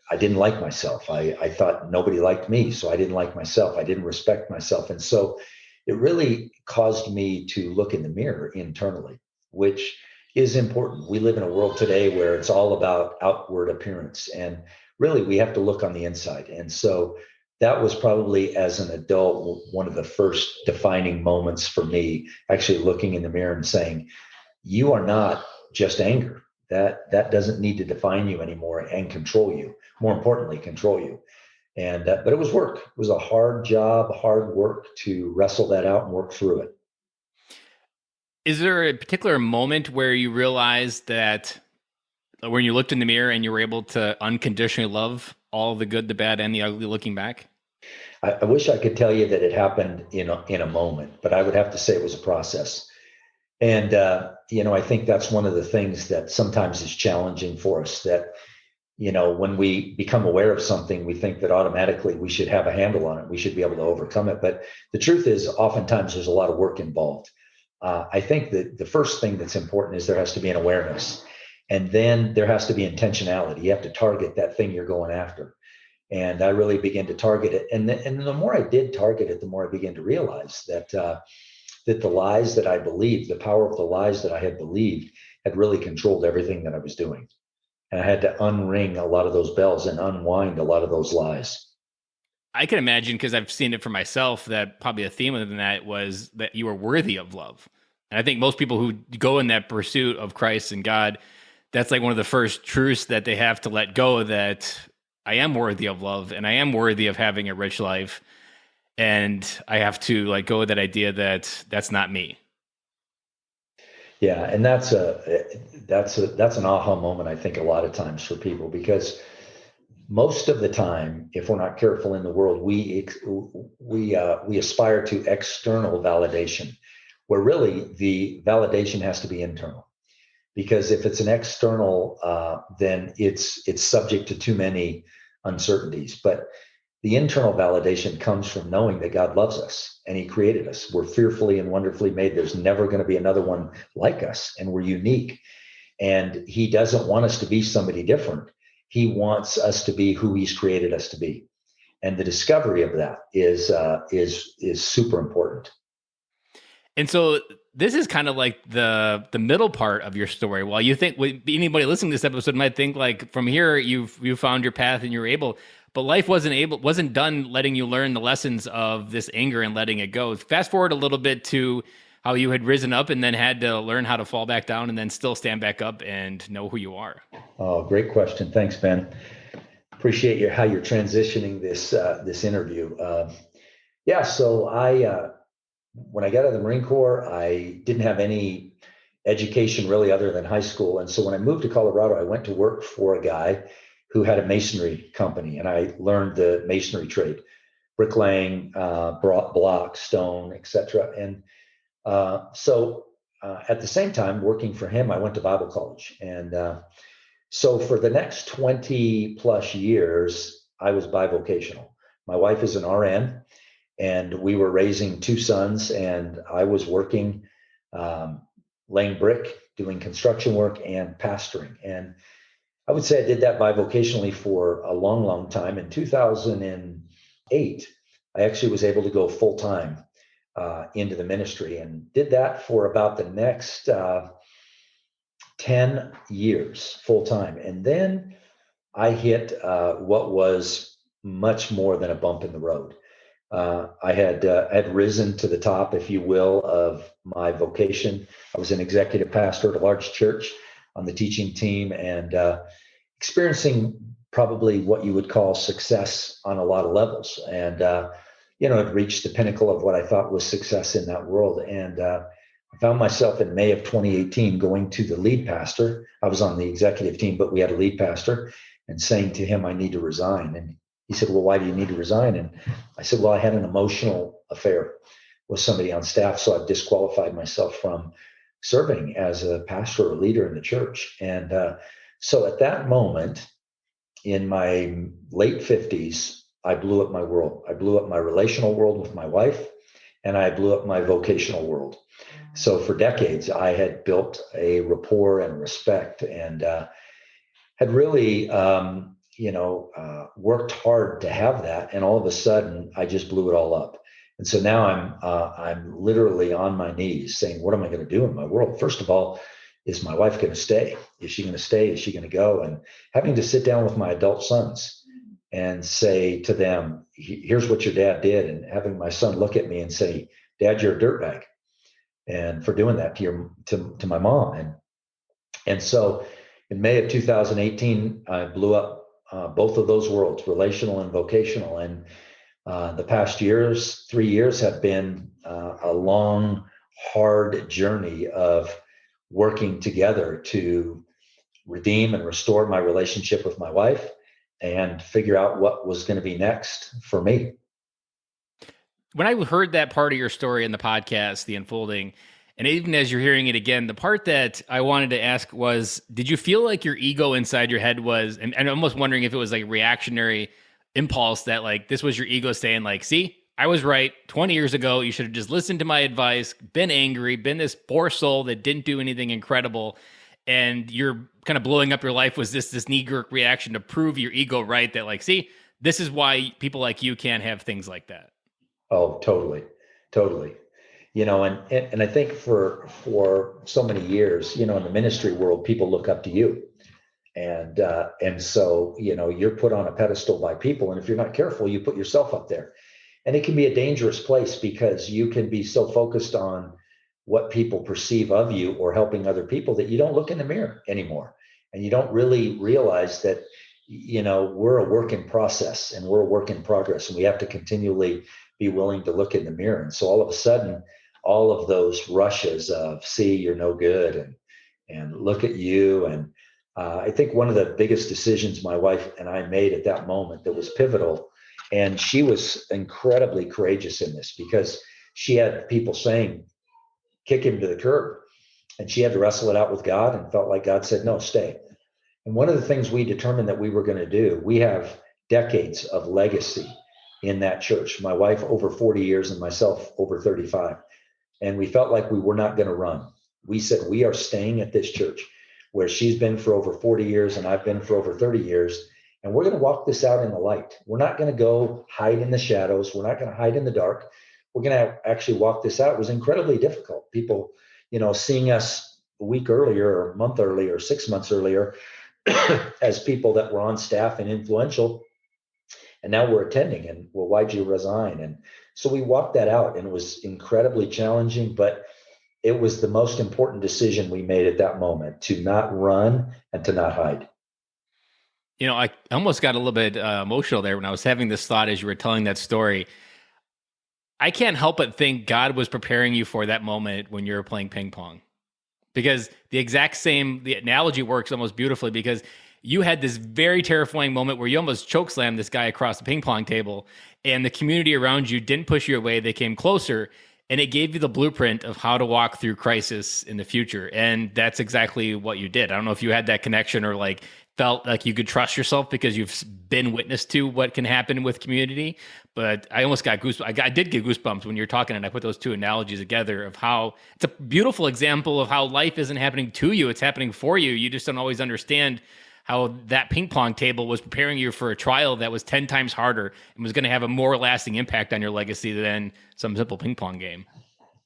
I didn't like myself. I thought nobody liked me, so I didn't like myself. I didn't respect myself. And so it really caused me to look in the mirror internally, which, is important. We live in a world today where it's all about outward appearance, and really we have to look on the inside. And so that was probably, as an adult, one of the first defining moments for me, actually looking in the mirror and saying, you are not just anger. That doesn't need to define you anymore and control you. More importantly, control you. And but it was work. It was a hard job, hard work to wrestle that out and work through it. Is there a particular moment where you realized that when you looked in the mirror and you were able to unconditionally love all the good, the bad, and the ugly looking back? I wish I could tell you that it happened in a moment, but I would have to say it was a process. And I think that's one of the things that sometimes is challenging for us. That when we become aware of something, we think that automatically we should have a handle on it. We should be able to overcome it. But the truth is, oftentimes there's a lot of work involved. I think that the first thing that's important is there has to be an awareness, and then there has to be intentionality. You have to target that thing you're going after. And I really began to target it. And the more I did target it, the more I began to realize that the lies that I believed, the power of the lies that I had believed, had really controlled everything that I was doing. And I had to unring a lot of those bells and unwind a lot of those lies. I can imagine, because I've seen it for myself, that probably a theme of that was that you are worthy of love. And I think most people who go in that pursuit of Christ and God, that's like one of the first truths that they have to let go, that I am worthy of love and I am worthy of having a rich life. And I have to let go of that idea that that's not me. Yeah, and that's an aha moment, I think, a lot of times for people, because most of the time, if we're not careful in the world, we aspire to external validation, where really the validation has to be internal. Because if it's an external, then it's subject to too many uncertainties. But the internal validation comes from knowing that God loves us and he created us. We're fearfully and wonderfully made. There's never going to be another one like us, and we're unique. And he doesn't want us to be somebody different. He wants us to be who he's created us to be. And the discovery of that is super important. And so this is kind of like the middle part of your story. While you think anybody listening to this episode might think like, from here you found your path and you're able, but life wasn't done letting you learn the lessons of this anger and letting it go. Fast forward a little bit to how you had risen up and then had to learn how to fall back down and then still stand back up and know who you are. Oh, great question. Thanks, Ben. Appreciate how you're transitioning this interview. So when I got out of the Marine Corps, I didn't have any education really other than high school. And so when I moved to Colorado, I went to work for a guy who had a masonry company, and I learned the masonry trade, bricklaying, block, stone, etc. And so at the same time, working for him, I went to Bible college. And so for the next 20 plus years, I was bivocational. My wife is an RN, and we were raising two sons, and I was working, laying brick, doing construction work, and pastoring. And I would say I did that bivocationally for a long, long time. In 2008, I actually was able to go full time into the ministry, and did that for about the next 10 years full time. And then I hit what was much more than a bump in the road. I had risen to the top, if you will, of my vocation. I was an executive pastor at a large church on the teaching team, and experiencing probably what you would call success on a lot of levels. And I'd reached the pinnacle of what I thought was success in that world. And I found myself in May of 2018 going to the lead pastor. I was on the executive team, but we had a lead pastor, and saying to him, I need to resign. And he said, well, why do you need to resign? And I said, well, I had an emotional affair with somebody on staff, so I've disqualified myself from serving as a pastor or leader in the church. And so at that moment, in my late 50s, I blew up my world. I blew up my relational world with my wife, and I blew up my vocational world. So for decades, I had built a rapport and respect, and had really worked hard to have that. And all of a sudden, I just blew it all up. And so now I'm literally on my knees saying, what am I going to do in my world? First of all, is my wife going to stay? Is she going to stay? Is she going to go? And having to sit down with my adult sons and say to them, here's what your dad did. And having my son look at me and say, Dad, you're a dirtbag. And for doing that to my mom. And so in May of 2018, I blew up both of those worlds, relational and vocational. And the past 3 years have been a long, hard journey of working together to redeem and restore my relationship with my wife and figure out what was going to be next for me. When I heard that part of your story in the podcast, the unfolding, and even as you're hearing it again, the part that I wanted to ask was, did you feel like your ego inside your head was, and I'm almost wondering if it was like a reactionary impulse that like, this was your ego saying like, see, I was right 20 years ago. You should have just listened to my advice, been angry, been this poor soul that didn't do anything incredible. And you're kind of blowing up your life was this knee-jerk reaction to prove your ego right, that like, see, this is why people like you can't have things like that. Oh, totally. And I think for so many years, in the ministry world, people look up to you. And so, you're put on a pedestal by people. And if you're not careful, you put yourself up there. And it can be a dangerous place because you can be so focused on what people perceive of you or helping other people that you don't look in the mirror anymore. And you don't really realize that, we're a work in process and we're a work in progress. And we have to continually be willing to look in the mirror. And so all of a sudden, all of those rushes of, see, you're no good and look at you. And I think one of the biggest decisions my wife and I made at that moment that was pivotal, and she was incredibly courageous in this because she had people saying, kick him to the curb. And she had to wrestle it out with God and felt like God said, no, stay. And one of the things we determined that we were going to do, we have decades of legacy in that church. My wife over 40 years and myself over 35. And we felt like we were not going to run. We said, we are staying at this church where she's been for over 40 years and I've been for over 30 years. And we're going to walk this out in the light. We're not going to go hide in the shadows. We're not going to hide in the dark. We're going to actually walk this out. It was incredibly difficult. People, seeing us a week earlier or a month earlier, 6 months earlier, as people that were on staff and influential. And now we're attending and, well, why'd you resign? And so we walked that out and it was incredibly challenging, but it was the most important decision we made at that moment, to not run and to not hide. I almost got a little bit emotional there when I was having this thought as you were telling that story. I can't help but think God was preparing you for that moment when you were playing ping pong, because the analogy works almost beautifully, because you had this very terrifying moment where you almost chokeslammed this guy across the ping pong table, and the community around you didn't push you away. They came closer, and it gave you the blueprint of how to walk through crisis in the future. And that's exactly what you did. I don't know if you had that connection or like felt like you could trust yourself because you've been witness to what can happen with community. But I almost got goosebumps. I did get goosebumps when you're talking, and I put those two analogies together of how it's a beautiful example of how life isn't happening to you. It's happening for you. You just don't always understand how that ping pong table was preparing you for a trial that was 10 times harder and was going to have a more lasting impact on your legacy than some simple ping pong game.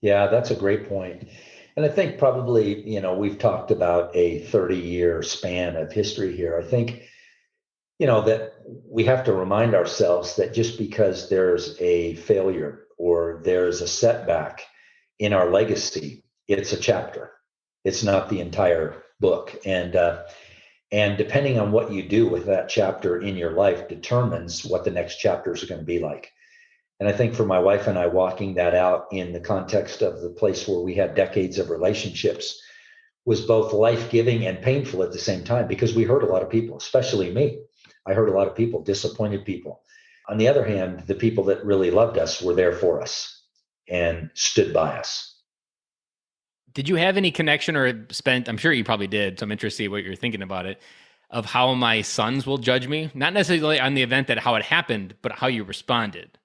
Yeah, that's a great point. And I think probably, we've talked about a 30-year span of history here. I think, that we have to remind ourselves that just because there's a failure or there's a setback in our legacy, it's a chapter. It's not the entire book. And depending on what you do with that chapter in your life determines what the next chapters are going to be like. And I think for my wife and I, walking that out in the context of the place where we had decades of relationships was both life-giving and painful at the same time, because we hurt a lot of people, especially me. I hurt a lot of people, disappointed people. On the other hand, the people that really loved us were there for us and stood by us. Did you have any connection or I'm sure you probably did, so I'm interested in what you're thinking about it, of how my sons will judge me? Not necessarily on the event how it happened, but how you responded.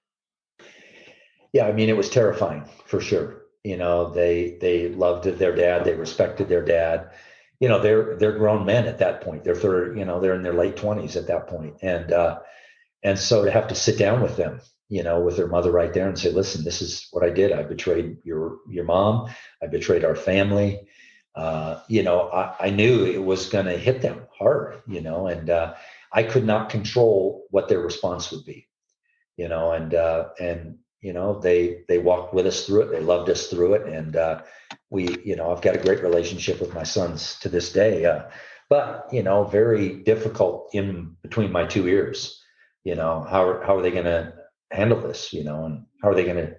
Yeah, it was terrifying for sure. They loved their dad. They respected their dad. They're grown men at that point. They're in their late 20s at that point. And so to have to sit down with them, with their mother right there and say, listen, this is what I did. I betrayed your mom. I betrayed our family. I knew it was going to hit them hard, and I could not control what their response would be, they walked with us through it. They loved us through it. And I've got a great relationship with my sons to this day. But very difficult in between my two ears. How are they going to handle this, and how are they going to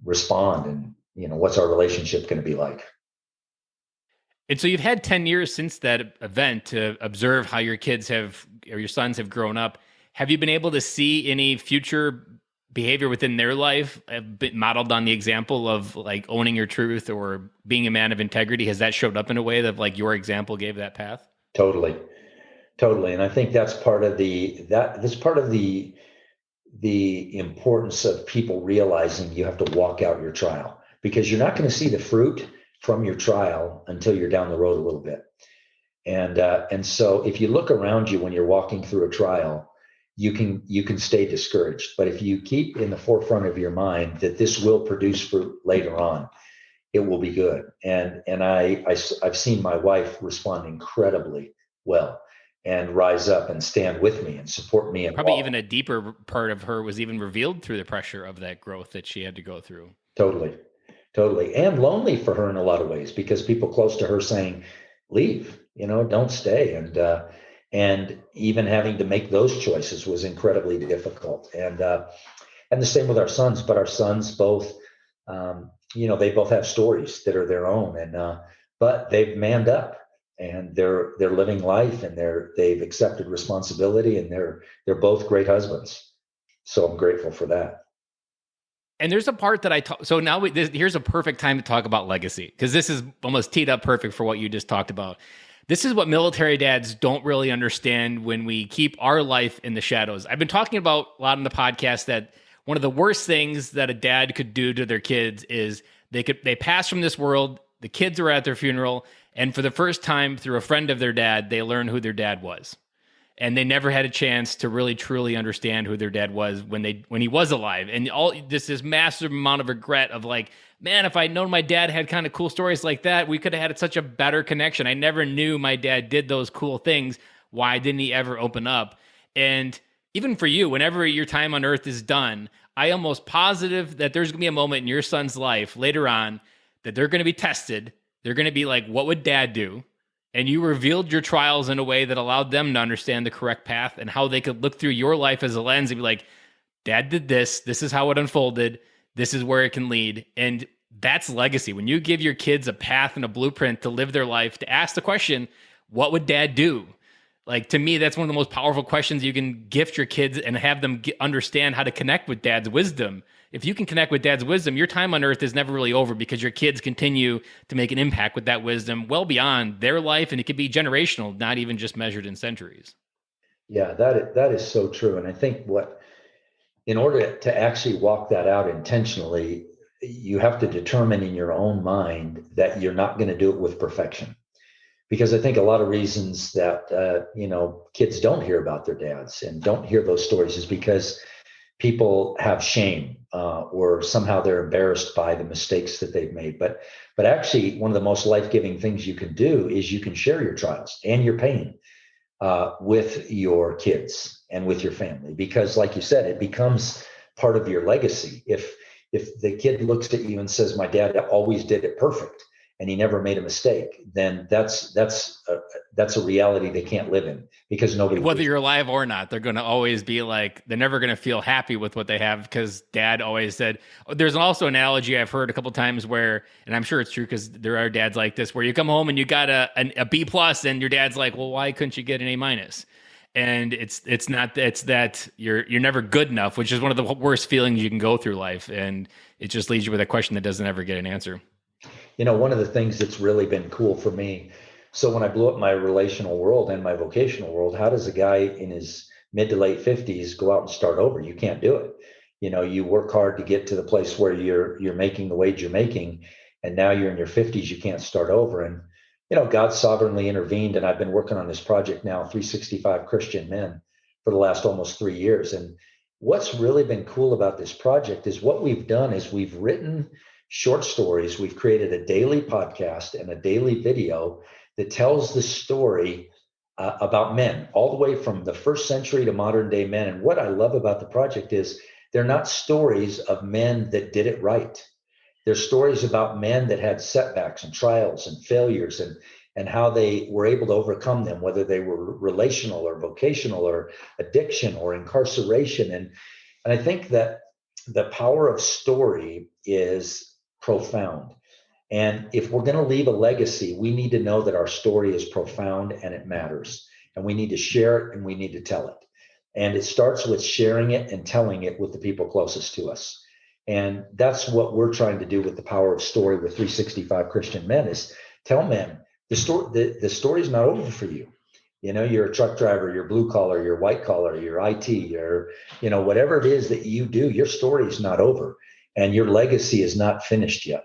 respond, and what's our relationship going to be like? And so you've had 10 years since that event to observe how your sons have grown up. Have you been able to see any future behavior within their life modeled on the example of like owning your truth or being a man of integrity? Has that showed up in a way that like your example gave that path? Totally. And I think that's part of the importance of people realizing you have to walk out your trial, because you're not going to see the fruit from your trial until you're down the road a little bit. And so if you look around you when you're walking through a trial, you can stay discouraged. But if you keep in the forefront of your mind that this will produce fruit later on, it will be good. And I've seen my wife respond incredibly well and rise up and stand with me and support me. And probably even a deeper part of her was even revealed through the pressure of that growth that she had to go through. Totally. And lonely for her in a lot of ways, because people close to her saying, leave, don't stay. And even having to make those choices was incredibly difficult. And the same with our sons, but our sons both, they both have stories that are their own, but they've manned up and they're living life, and they've accepted responsibility, and they're both great husbands. So I'm grateful for that. And there's a part that so now here's a perfect time to talk about legacy, because this is almost teed up perfect for what you just talked about. This is what military dads don't really understand when we keep our life in the shadows. I've been talking about a lot on the podcast that one of the worst things that a dad could do to their kids is they pass from this world, the kids are at their funeral, and for the first time through a friend of their dad, they learn who their dad was. And they never had a chance to really truly understand who their dad was when he was alive. And all this massive amount of regret of like, man, if I'd known my dad had kind of cool stories like that, we could have had such a better connection. I never knew my dad did those cool things. Why didn't he ever open up? And even for you, whenever your time on earth is done, I am almost positive that there's going to be a moment in your son's life later on that they're going to be tested. They're going to be like, what would dad do? And you revealed your trials in a way that allowed them to understand the correct path and how they could look through your life as a lens and be like, dad did this. This is how it unfolded. This is where it can lead. And that's legacy. When you give your kids a path and a blueprint to live their life, to ask the question, what would dad do? Like, to me, that's one of the most powerful questions you can gift your kids and have them understand how to connect with dad's wisdom. If you can connect with dad's wisdom, your time on earth is never really over, because your kids continue to make an impact with that wisdom well beyond their life. And it could be generational, not even just measured in centuries. Yeah, that is so true. And I think in order to actually walk that out intentionally, you have to determine in your own mind that you're not going to do it with perfection. Because I think a lot of reasons that, kids don't hear about their dads and don't hear those stories is because people have shame or somehow they're embarrassed by the mistakes that they've made. But actually, one of the most life-giving things you can do is you can share your trials and your pain with your kids and with your family. Because like you said, it becomes part of your legacy. If the kid looks at you and says, my dad always did it perfect and he never made a mistake, then that's a reality they can't live in, because nobody, whether you're alive or not, they're going to always be like, they're never going to feel happy with what they have, because dad always said. There's also an analogy I've heard a couple times where, and I'm sure it's true because there are dads like this, where you come home and you got a B plus and your dad's like, well, why couldn't you get an A minus? And it's that you're never good enough, which is one of the worst feelings you can go through life. And it just leaves you with a question that doesn't ever get an answer. One of the things that's really been cool for me, so when I blew up my relational world and my vocational world, how does a guy in his mid to late 50s go out and start over? You can't do it. You work hard to get to the place where you're making the wage you're making, and now you're in your 50s, you can't start over. And God sovereignly intervened, and I've been working on this project now, 365 Christian Men, for the last almost 3 years. And what's really been cool about this project is what we've done is we've written short stories. We've created a daily podcast and a daily video that tells the story about men, all the way from the first century to modern day men. And what I love about the project is they're not stories of men that did it right. They're stories about men that had setbacks and trials and failures, and how they were able to overcome them, whether they were relational or vocational or addiction or incarceration. And I think that the power of story is profound. And if we're going to leave a legacy, we need to know that our story is profound and it matters. And we need to share it and we need to tell it. And it starts with sharing it and telling it with the people closest to us. And that's what we're trying to do with the power of story with 365 Christian Men, is tell men the story's not over for you. You know, you're a truck driver, you're blue collar, you're white collar, you're IT, you're, you know, whatever it is that you do, your story is not over and your legacy is not finished yet.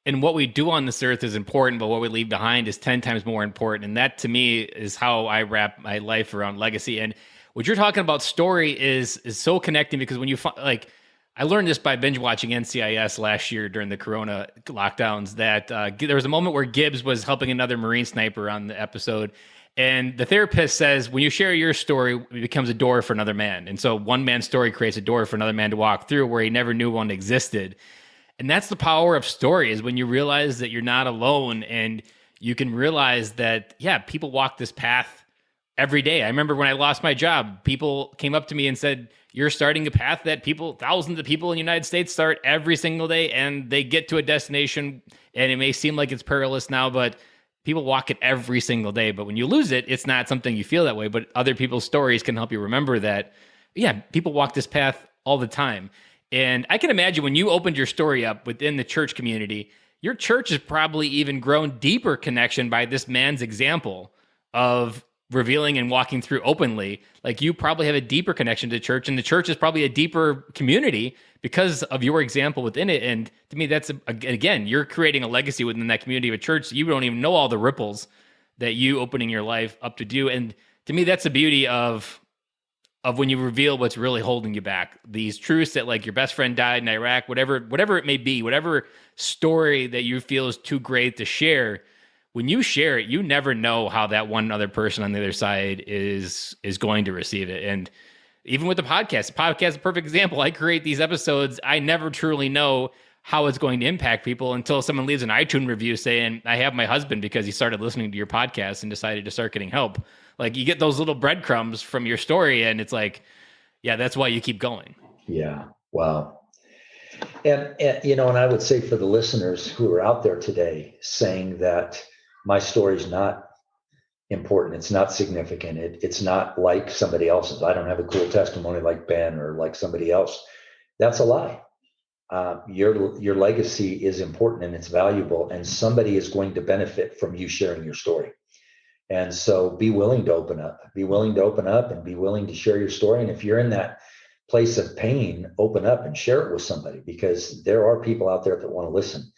And what we do on this earth is important, but what we leave behind is 10 times more important. And that, to me, is how I wrap my life around legacy. And what you're talking about, story, is so connecting, because when you like, I learned this by binge watching NCIS last year during the Corona lockdowns, that there was a moment where Gibbs was helping another Marine sniper on the episode. And the therapist says, when you share your story, it becomes a door for another man. And so one man's story creates a door for another man to walk through where he never knew one existed. And that's the power of story, is when you realize that you're not alone, and you can realize that, yeah, people walk this path every day. I remember when I lost my job, people came up to me and said, you're starting a path that thousands of people in the United States start every single day, and they get to a destination, and it may seem like it's perilous now, but people walk it every single day. But when you lose it, it's not something you feel that way, but other people's stories can help you remember that, yeah, people walk this path all the time. And I can imagine when you opened your story up within the church community, your church has probably even grown deeper connection by this man's example of revealing and walking through openly. Like, you probably have a deeper connection to the church, and the church is probably a deeper community because of your example within it. And to me, that's, again, you're creating a legacy within that community of a church. You don't even know all the ripples that you opening your life up to do. And to me, that's the beauty of when you reveal what's really holding you back. These truths that, like, your best friend died in Iraq, whatever it may be, whatever story that you feel is too great to share, when you share it, you never know how that one other person on the other side is going to receive it. And even with the podcast is a perfect example. I create these episodes. I never truly know how it's going to impact people until someone leaves an iTunes review saying, I have my husband because he started listening to your podcast and decided to start getting help. Like, you get those little breadcrumbs from your story, and it's like, yeah, that's why you keep going. Yeah. Wow. And you know, and I would say for the listeners who are out there today saying that my story is not important, it's not significant, it's not like somebody else's, I don't have a cool testimony like Ben or like somebody else, that's a lie. Your legacy is important and it's valuable, and somebody is going to benefit from you sharing your story. And so be willing to open up, and be willing to share your story. And if you're in that place of pain, open up and share it with somebody, because there are people out there that want to listen.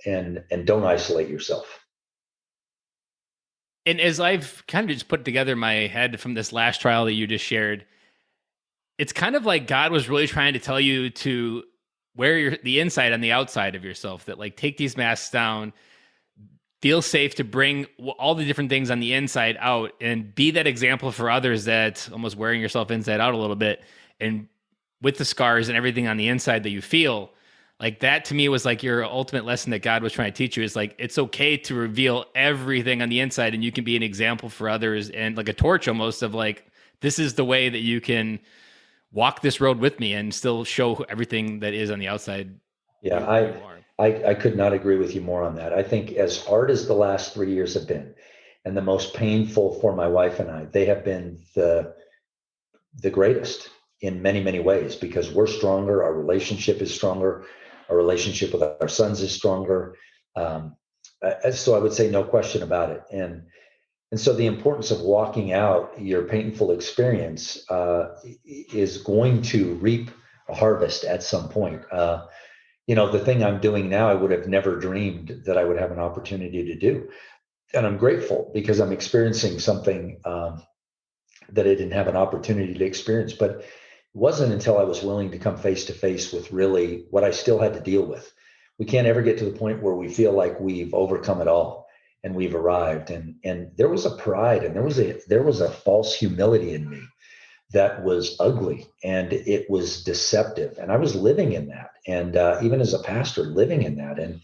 And don't isolate yourself. And as I've kind of just put together my head from this last trial that you just shared, it's kind of like God was really trying to tell you to wear the inside on the outside of yourself, that, like, take these masks down, feel safe to bring all the different things on the inside out, and be that example for others, that almost wearing yourself inside out a little bit, and with the scars and everything on the inside that you feel. Like, that to me was like your ultimate lesson that God was trying to teach you, is like, it's okay to reveal everything on the inside, and you can be an example for others, and like a torch almost of like, this is the way that you can walk this road with me and still show everything that is on the outside. Yeah, I could not agree with you more on that. I think as hard as the last 3 years have been, and the most painful for my wife and I, they have been the greatest in many, many ways, because we're stronger. Our relationship is stronger. Our relationship with our sons is stronger. So I would say no question about it. And so the importance of walking out your painful experience is going to reap a harvest at some point. You know, the thing I'm doing now, I would have never dreamed that I would have an opportunity to do. And I'm grateful because I'm experiencing something that I didn't have an opportunity to experience. But wasn't until I was willing to come face to face with really what I still had to deal with. We can't ever get to the point where we feel like we've overcome it all and we've arrived. And there was a pride and there was a false humility in me that was ugly and it was deceptive. And I was living in that. And even as a pastor, living in that. And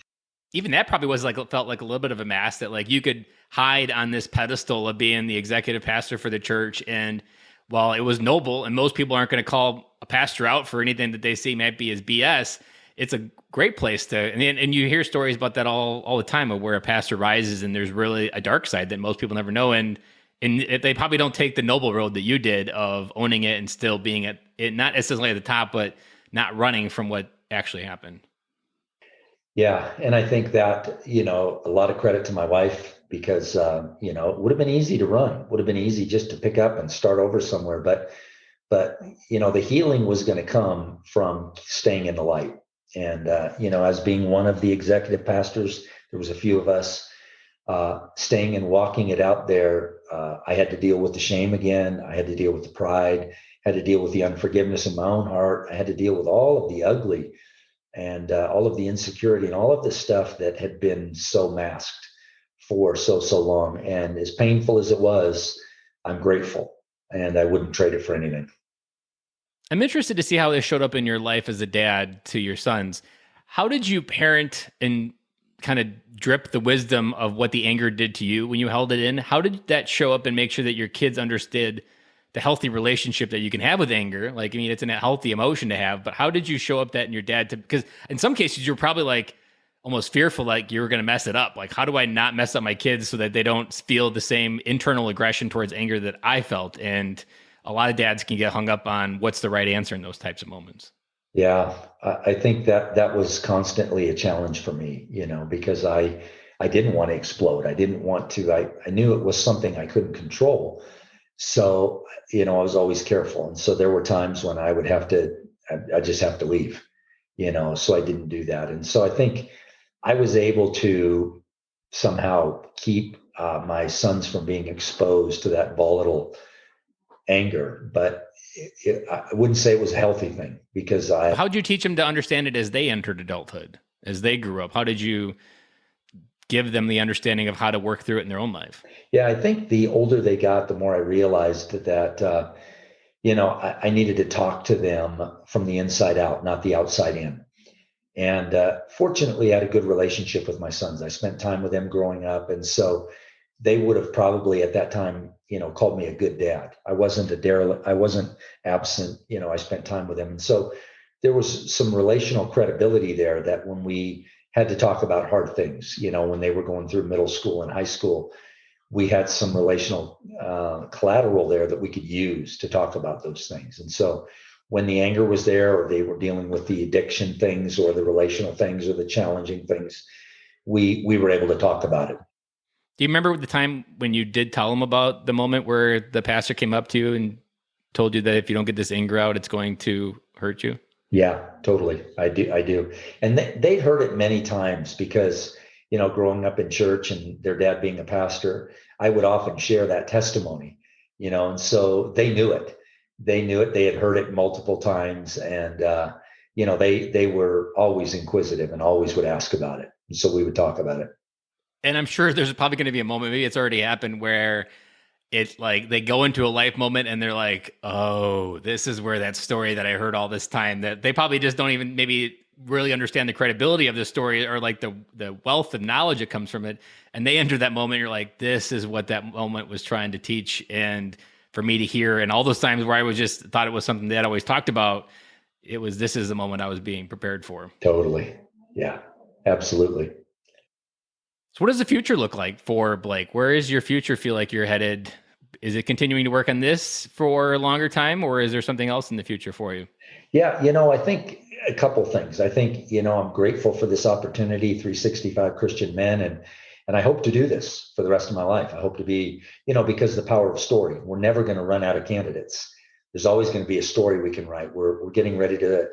even that probably was felt like a little bit of a mask that like you could hide on this pedestal of being the executive pastor for the church. And while it was noble and most people aren't going to call a pastor out for anything that they see might be as BS, it's a great place to, and you hear stories about that all the time of where a pastor rises and there's really a dark side that most people never know. And they probably don't take the noble road that you did of owning it and still being at it, not necessarily at the top, but not running from what actually happened. Yeah. And I think that, a lot of credit to my wife because, it would have been easy to run, would have been easy just to pick up and start over somewhere. But, the healing was going to come from staying in the light. And, as being one of the executive pastors, there was a few of us staying and walking it out there. I had to deal with the shame again. I had to deal with the pride, had to deal with the unforgiveness in my own heart. I had to deal with all of the ugly and all of the insecurity and all of the stuff that had been so masked for so long. And as painful as it was, I'm grateful and I wouldn't trade it for anything. I'm interested to see how this showed up in your life as a dad to your sons. How did you parent and kind of drip the wisdom of what the anger did to you when you held it in? How did that show up and make sure that your kids understood the healthy relationship that you can have with anger? Like, I mean, it's a healthy emotion to have, but how did you show up that in your dad because in some cases you're probably like almost fearful, like you were going to mess it up. Like, how do I not mess up my kids so that they don't feel the same internal aggression towards anger that I felt? And a lot of dads can get hung up on what's the right answer in those types of moments. Yeah, I think that was constantly a challenge for me, because I didn't want to explode. I didn't want to, I knew it was something I couldn't control. So, I was always careful. And so there were times when I just have to leave, so I didn't do that. And so I think I was able to somehow keep my sons from being exposed to that volatile anger, but I wouldn't say it was a healthy thing because how did you teach them to understand it as they entered adulthood, as they grew up? How did you give them the understanding of how to work through it in their own life? Yeah, I think the older they got, the more I realized that, I needed to talk to them from the inside out, not the outside in. And fortunately, I had a good relationship with my sons. I spent time with them growing up. And so they would have probably at that time, called me a good dad. I wasn't a derelict. I wasn't absent. I spent time with them. And so there was some relational credibility there that when we had to talk about hard things, when they were going through middle school and high school, we had some relational collateral there that we could use to talk about those things. And so when the anger was there or they were dealing with the addiction things or the relational things or the challenging things, we were able to talk about it. Do you remember the time when you did tell them about the moment where the pastor came up to you and told you that if you don't get this anger out, it's going to hurt you? Yeah, totally. I do. And they'd heard it many times because, growing up in church and their dad being a pastor, I would often share that testimony, and so they knew it. They knew it. They had heard it multiple times. And, they were always inquisitive and always would ask about it. And so we would talk about it. And I'm sure there's probably going to be a moment, maybe it's already happened, where it's like they go into a life moment and they're like, oh, this is where that story that I heard all this time, that they probably just don't even maybe really understand the credibility of the story or like the wealth of knowledge that comes from it. And they enter that moment, you're like, this is what that moment was trying to teach. And for me to hear, and all those times where I was just thought it was something that I always talked about, this is the moment I was being prepared for. Totally. Yeah, absolutely. So what does the future look like for Blake? Where is your future feel like you're headed? Is it continuing to work on this for a longer time, or is there something else in the future for you? Yeah, I think a couple things. I think, I'm grateful for this opportunity, 365 Christian Men, and I hope to do this for the rest of my life. I hope to be, because the power of story. We're never going to run out of candidates. There's always going to be a story we can write. We're getting ready to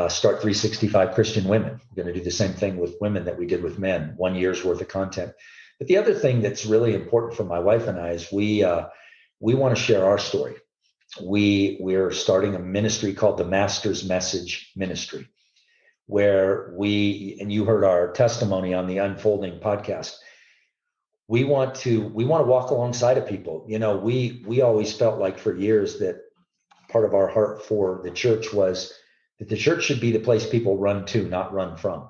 start 365 Christian Women. We're going to do the same thing with women that we did with men, 1 year's worth of content. But the other thing that's really important for my wife and I is we want to share our story. we're starting a ministry called the Master's Message Ministry, where and you heard our testimony on the Unfolding podcast. We want to walk alongside of people. We always felt like for years that part of our heart for the church was that the church should be the place people run to, not run from.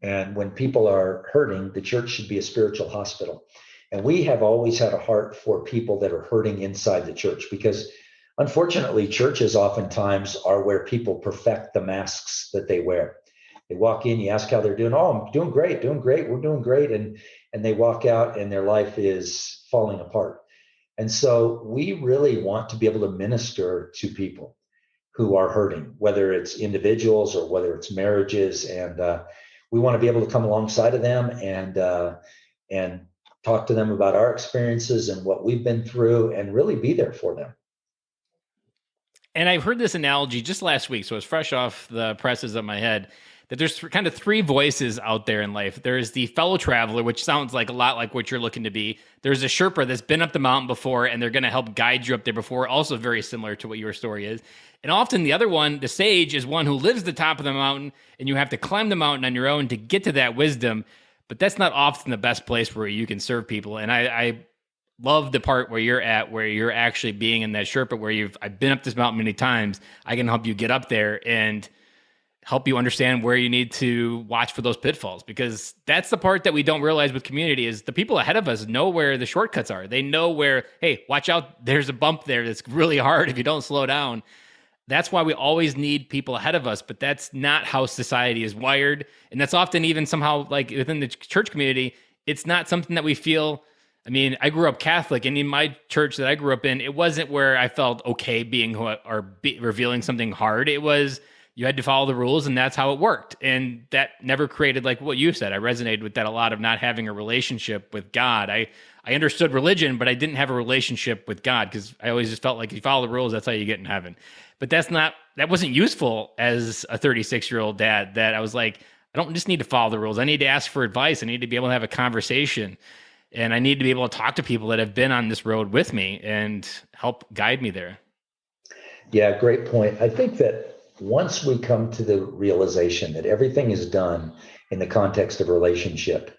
And when people are hurting, the church should be a spiritual hospital. And we have always had a heart for people that are hurting inside the church, because unfortunately, churches oftentimes are where people perfect the masks that they wear. They walk in, you ask how they're doing. Oh, I'm doing great, we're doing great. And they walk out and their life is falling apart. And so we really want to be able to minister to people who are hurting, whether it's individuals or whether it's marriages. And we want to be able to come alongside of them and talk to them about our experiences and what we've been through and really be there for them. And I've heard this analogy just last week, so it's fresh off the presses of my head, that there's kind of three voices out there in life. There's the fellow traveler, which sounds like a lot like what you're looking to be. There's a Sherpa that's been up the mountain before, and they're going to help guide you up there before, also very similar to what your story is. And often the other one, the sage, is one who lives at the top of the mountain, and you have to climb the mountain on your own to get to that wisdom. But that's not often the best place where you can serve people. And I love the part where you're at, where you're actually being in that Sherpa, where I've been up this mountain many times. I can help you get up there and help you understand where you need to watch for those pitfalls, because that's the part that we don't realize with community is the people ahead of us know where the shortcuts are. They know where, hey, watch out, there's a bump there that's really hard if you don't slow down. That's why we always need people ahead of us, but that's not how society is wired. And that's often even somehow like within the church community, it's not something that we feel. I mean, I grew up Catholic, and in my church that I grew up in, it wasn't where I felt okay being revealing something hard. It was, you had to follow the rules, and that's how it worked. And that never created, like what you said, I resonated with that a lot, of not having a relationship with God. I understood religion, but I didn't have a relationship with God, because I always just felt like if you follow the rules, that's how you get in heaven. But that wasn't useful as a 36-year-old dad, that I was like, I don't just need to follow the rules. I need to ask for advice. I need to be able to have a conversation, and I need to be able to talk to people that have been on this road with me and help guide me there. Yeah, great point. I think that once we come to the realization that everything is done in the context of relationship,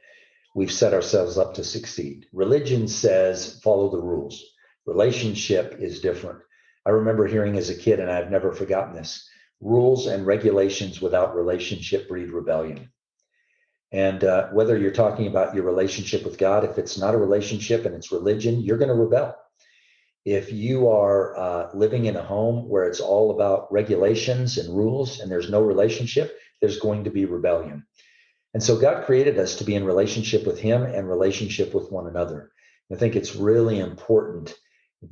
we've set ourselves up to succeed. Religion says follow the rules. Relationship is different. I remember hearing as a kid, and I've never forgotten this, rules and regulations without relationship breed rebellion. And whether you're talking about your relationship with God, if it's not a relationship and it's religion, you're going to rebel. If you are living in a home where it's all about regulations and rules and there's no relationship, there's going to be rebellion. And so God created us to be in relationship with him and relationship with one another. I think it's really important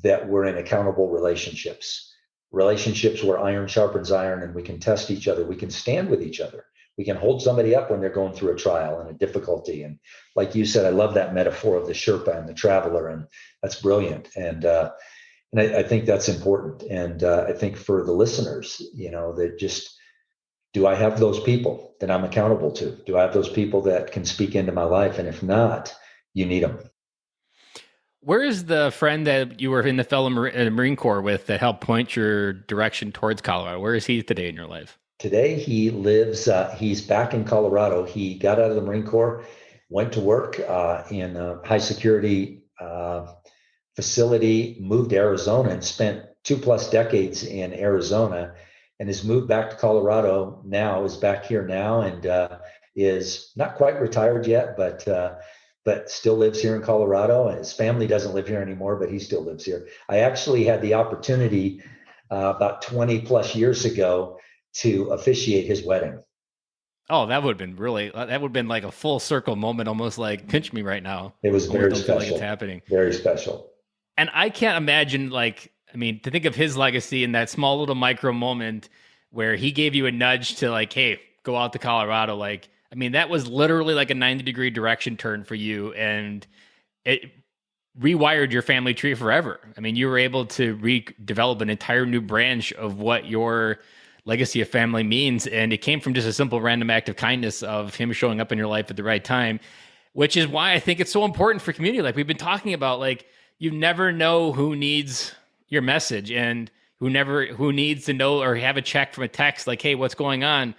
that we're in accountable relationships where iron sharpens iron, and we can test each other. We can stand with each other. We can hold somebody up when they're going through a trial and a difficulty. And like you said, I love that metaphor of the Sherpa and the traveler, and that's brilliant. And I think that's important. And I think for the listeners, that just, do I have those people that I'm accountable to? Do I have those people that can speak into my life? And if not, you need them. Where is the friend that you were in the fellow Marine Corps with that helped point your direction towards Colorado? Where is he today in your life? Today, he lives, he's back in Colorado. He got out of the Marine Corps, went to work in a high security facility, moved to Arizona and spent 2+ decades in Arizona, and has moved back to Colorado now, is back here now, and is not quite retired yet, but still lives here in Colorado. And his family doesn't live here anymore, but he still lives here. I actually had the opportunity about 20+ years ago to officiate his wedding. Oh, that would have been like a full circle moment, almost like pinch me right now. It was very special. Feel like it's happening. Very special. And I can't imagine, to think of his legacy in that small little micro moment where he gave you a nudge to hey, go out to Colorado. That was literally like a 90-degree direction turn for you, and it rewired your family tree forever. You were able to redevelop an entire new branch of what your legacy of family means, and it came from just a simple random act of kindness of him showing up in your life at the right time, which is why I think it's so important for community. Like we've been talking about, you never know who needs your message, and who needs to know or have a check from a text like, hey, what's going on?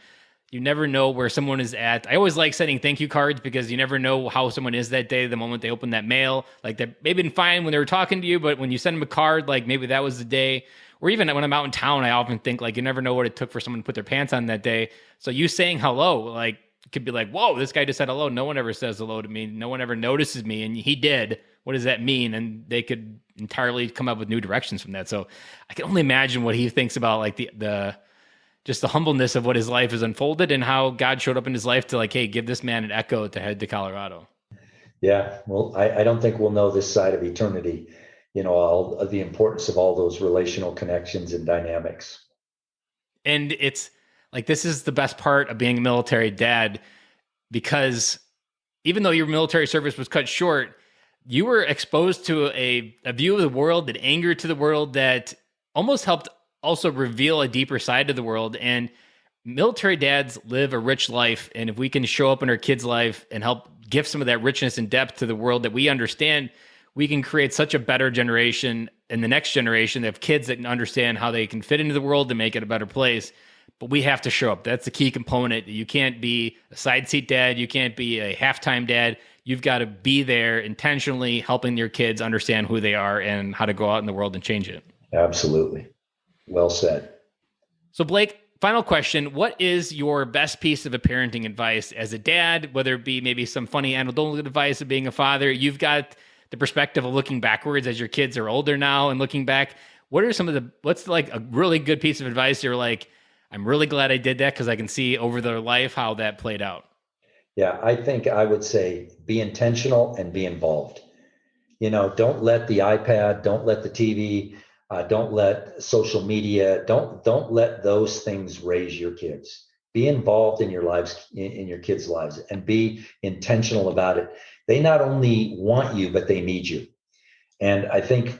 You never know where someone is at. I always like sending thank you cards because you never know how someone is that day, the moment they open that mail. Like, they may have been fine when they were talking to you, but when you send them a card, like maybe that was the day. Or even when I'm out in town, I often think like you never know what it took for someone to put their pants on that day. So you saying hello, like, could be like, whoa, this guy just said hello. No one ever says hello to me. No one ever notices me. And he did. What does that mean? And they could entirely come up with new directions from that. So I can only imagine what he thinks about like the just the humbleness of what his life has unfolded and how God showed up in his life to like, hey, give this man an echo to head to Colorado. Yeah. Well, I don't think we'll know this side of eternity, all of the importance of all those relational connections and dynamics. And it's like, this is the best part of being a military dad, because even though your military service was cut short, you were exposed to a view of the world, that anger to the world, that almost helped also reveal a deeper side of the world. And military dads live a rich life. And if we can show up in our kids' life and help give some of that richness and depth to the world that we understand, we can create such a better generation in the next generation of kids that can understand how they can fit into the world and make it a better place. But we have to show up. That's the key component. You can't be a side seat dad. You can't be a halftime dad. You've got to be there intentionally helping your kids understand who they are and how to go out in the world and change it. Absolutely. Well said. So Blake, final question. What is your best piece of a parenting advice as a dad, whether it be maybe some funny anecdotal advice of being a father? You've got the perspective of looking backwards as your kids are older now and looking back. What are what's like a really good piece of advice you're like, I'm really glad I did that because I can see over their life how that played out? Yeah, I think I would say be intentional and be involved. Don't let the iPad, don't let the TV, don't let social media, don't let those things raise your kids. Be involved in your lives, in your kids' lives, and be intentional about it. They not only want you, but they need you. And I think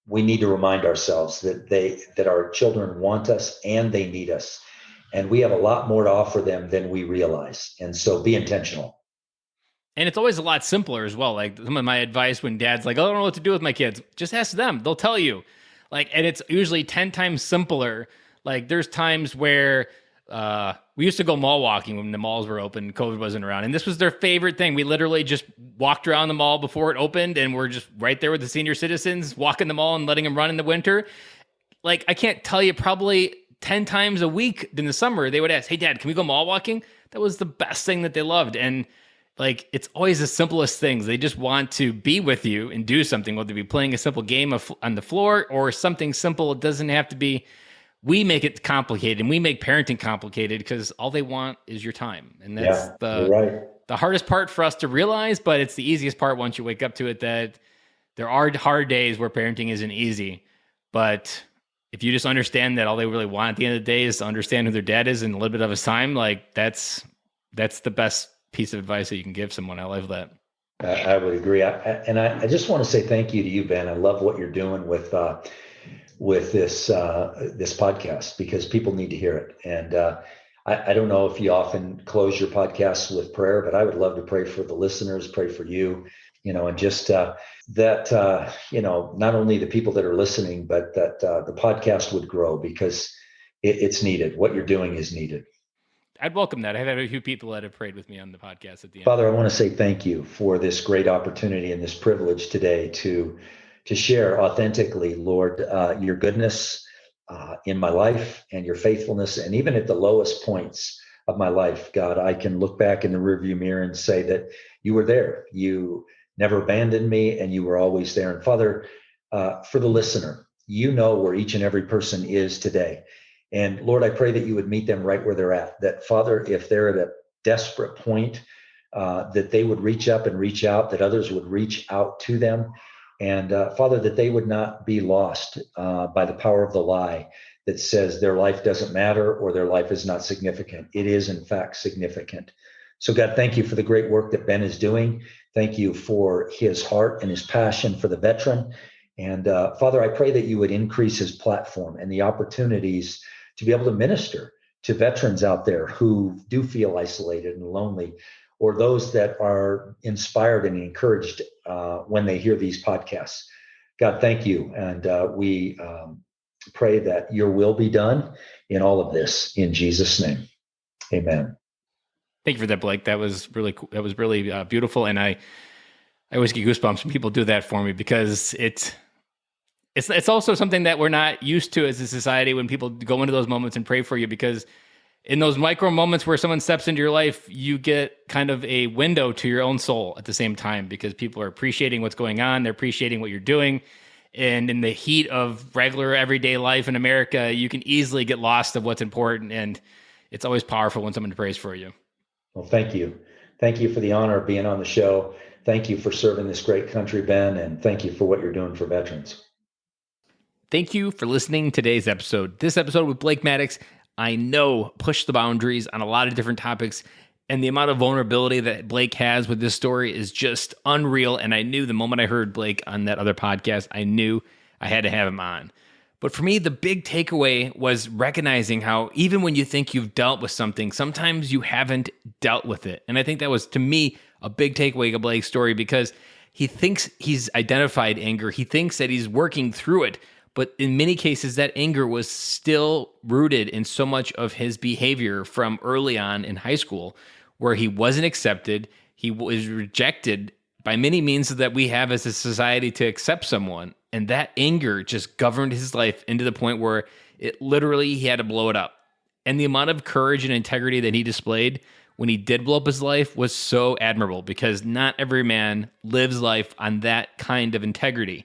we need to remind ourselves that our children want us and they need us. And we have a lot more to offer them than we realize. And so be intentional. And it's always a lot simpler as well. Like some of my advice when dad's like, oh, I don't know what to do with my kids, just ask them. They'll tell you. Like, and it's usually 10 times simpler. Like there's times where we used to go mall walking when the malls were open, COVID wasn't around. And this was their favorite thing. We literally just walked around the mall before it opened, and we're just right there with the senior citizens, walking the mall and letting them run in the winter. Like, I can't tell you, probably 10 times a week in the summer, they would ask, hey, Dad, can we go mall walking? That was the best thing that they loved. And like, it's always the simplest things. They just want to be with you and do something, whether it be playing a simple game on the floor or something simple. It doesn't have to be. We make it complicated, and we make parenting complicated because all they want is your time. And that's the hardest part for us to realize, but it's the easiest part once you wake up to it, that there are hard days where parenting isn't easy. But if you just understand that all they really want at the end of the day is to understand who their dad is and a little bit of his time, like that's the best piece of advice that you can give someone. I love that. I would agree. I just want to say thank you to you, Ben. I love what you're doing with this podcast, because people need to hear it. And I don't know if you often close your podcasts with prayer, but I would love to pray for the listeners, pray for you, and just that not only the people that are listening, but that the podcast would grow, because it's needed. What you're doing is needed. I'd welcome that. I've had a few people that have prayed with me on the podcast at the end. Father, I want to say thank you for this great opportunity and this privilege today to share authentically, Lord, your goodness in my life and your faithfulness. And even at the lowest points of my life, God, I can look back in the rearview mirror and say that you were there. You never abandoned me, and you were always there. And Father, for the listener, you know where each and every person is today. And Lord, I pray that you would meet them right where they're at. That Father, if they're at a desperate point, that they would reach up and reach out, that others would reach out to them. And Father, that they would not be lost by the power of the lie that says their life doesn't matter or their life is not significant. It is, in fact, significant. So God, thank you for the great work that Ben is doing. Thank you for his heart and his passion for the veteran. And Father, I pray that you would increase his platform and the opportunities to be able to minister to veterans out there who do feel isolated and lonely, or those that are inspired and encouraged when they hear these podcasts. God, thank you. And we pray that your will be done in all of this. In Jesus' name, amen. Thank you for that, Blake. That was really cool. That was really beautiful. And I always get goosebumps when people do that for me, because it's also something that we're not used to as a society, when people go into those moments and pray for you, because in those micro moments where someone steps into your life, you get kind of a window to your own soul at the same time, because people are appreciating what's going on. They're appreciating what you're doing. And in the heat of regular everyday life in America, you can easily get lost of what's important. And it's always powerful when someone prays for you. Well, thank you. Thank you for the honor of being on the show. Thank you for serving this great country, Ben. And thank you for what you're doing for veterans. Thank you for listening to today's episode. This episode with Blake Mattocks, I know, pushed the boundaries on a lot of different topics, and the amount of vulnerability that Blake has with this story is just unreal. And I knew the moment I heard Blake on that other podcast, I knew I had to have him on. But for me, the big takeaway was recognizing how even when you think you've dealt with something, sometimes you haven't dealt with it. And I think that was, to me, a big takeaway of Blake's story, because he thinks he's identified anger. He thinks that he's working through it. But in many cases, that anger was still rooted in so much of his behavior from early on in high school, where he wasn't accepted. He was rejected by many means that we have as a society to accept someone. And that anger just governed his life into the point where it literally, he had to blow it up. And the amount of courage and integrity that he displayed when he did blow up his life was so admirable, because not every man lives life on that kind of integrity.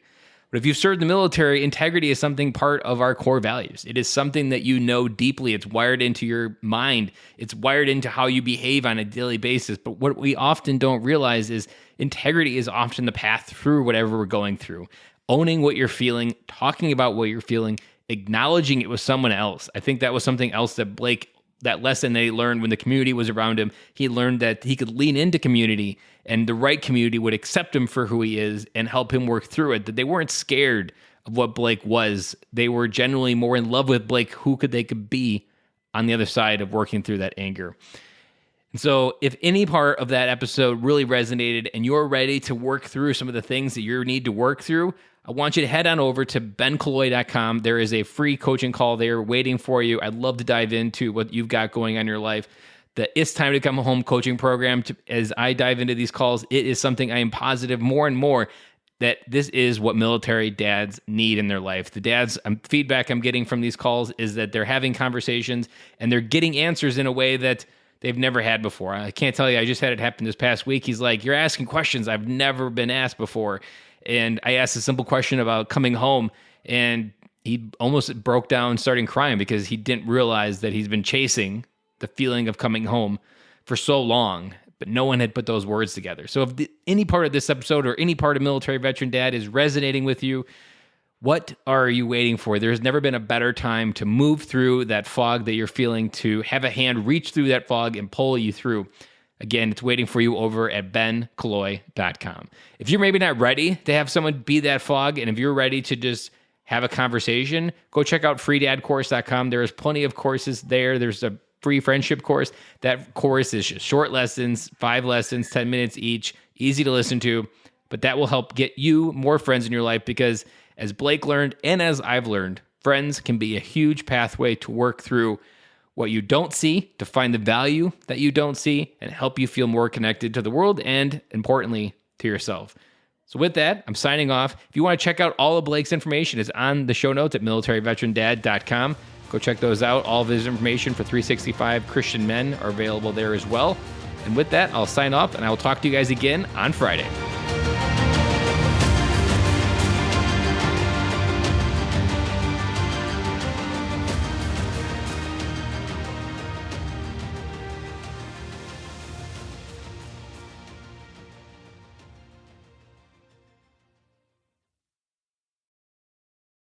But if you've served the military, integrity is something part of our core values. It is something that you know deeply. It's wired into your mind. It's wired into how you behave on a daily basis. But what we often don't realize is integrity is often the path through whatever we're going through. Owning what you're feeling, talking about what you're feeling, acknowledging it with someone else. I think that was something else that Blake, that lesson that he learned when the community was around him. He learned that he could lean into community, and the right community would accept him for who he is and help him work through it. That they weren't scared of what Blake was. They were genuinely more in love with Blake, who they could be on the other side of working through that anger. And so if any part of that episode really resonated and you're ready to work through some of the things that you need to work through, I want you to head on over to benkaloy.com. There is a free coaching call there waiting for you. I'd love to dive into what you've got going on in your life. The It's Time to Come Home coaching program, as I dive into these calls, it is something I am positive more and more that this is what military dads need in their life. The dads, feedback I'm getting from these calls is that they're having conversations and they're getting answers in a way that they've never had before. I can't tell you, I just had it happen this past week. He's like, you're asking questions I've never been asked before. And I asked a simple question about coming home, and he almost broke down, starting crying, because he didn't realize that he's been chasing the feeling of coming home for so long, but no one had put those words together. So if any part of this episode or any part of Military Veteran Dad is resonating with you, what are you waiting for? There's never been a better time to move through that fog that you're feeling, to have a hand reach through that fog and pull you through. Again, it's waiting for you over at benkaloy.com. If you're maybe not ready to have someone be that fog, and if you're ready to just have a conversation, go check out freedadcourse.com. There's plenty of courses there. There's a free friendship course. That course is just short lessons, 5 lessons, 10 minutes each, easy to listen to, but that will help get you more friends in your life, because as Blake learned, and as I've learned, friends can be a huge pathway to work through what you don't see, to find the value that you don't see, and help you feel more connected to the world and, importantly, to yourself. So with that, I'm signing off. If you want to check out all of Blake's information, it's on the show notes at militaryveterandad.com. Go check those out. All of his information for 365 Christian Men are available there as well. And with that, I'll sign off, and I will talk to you guys again on Friday.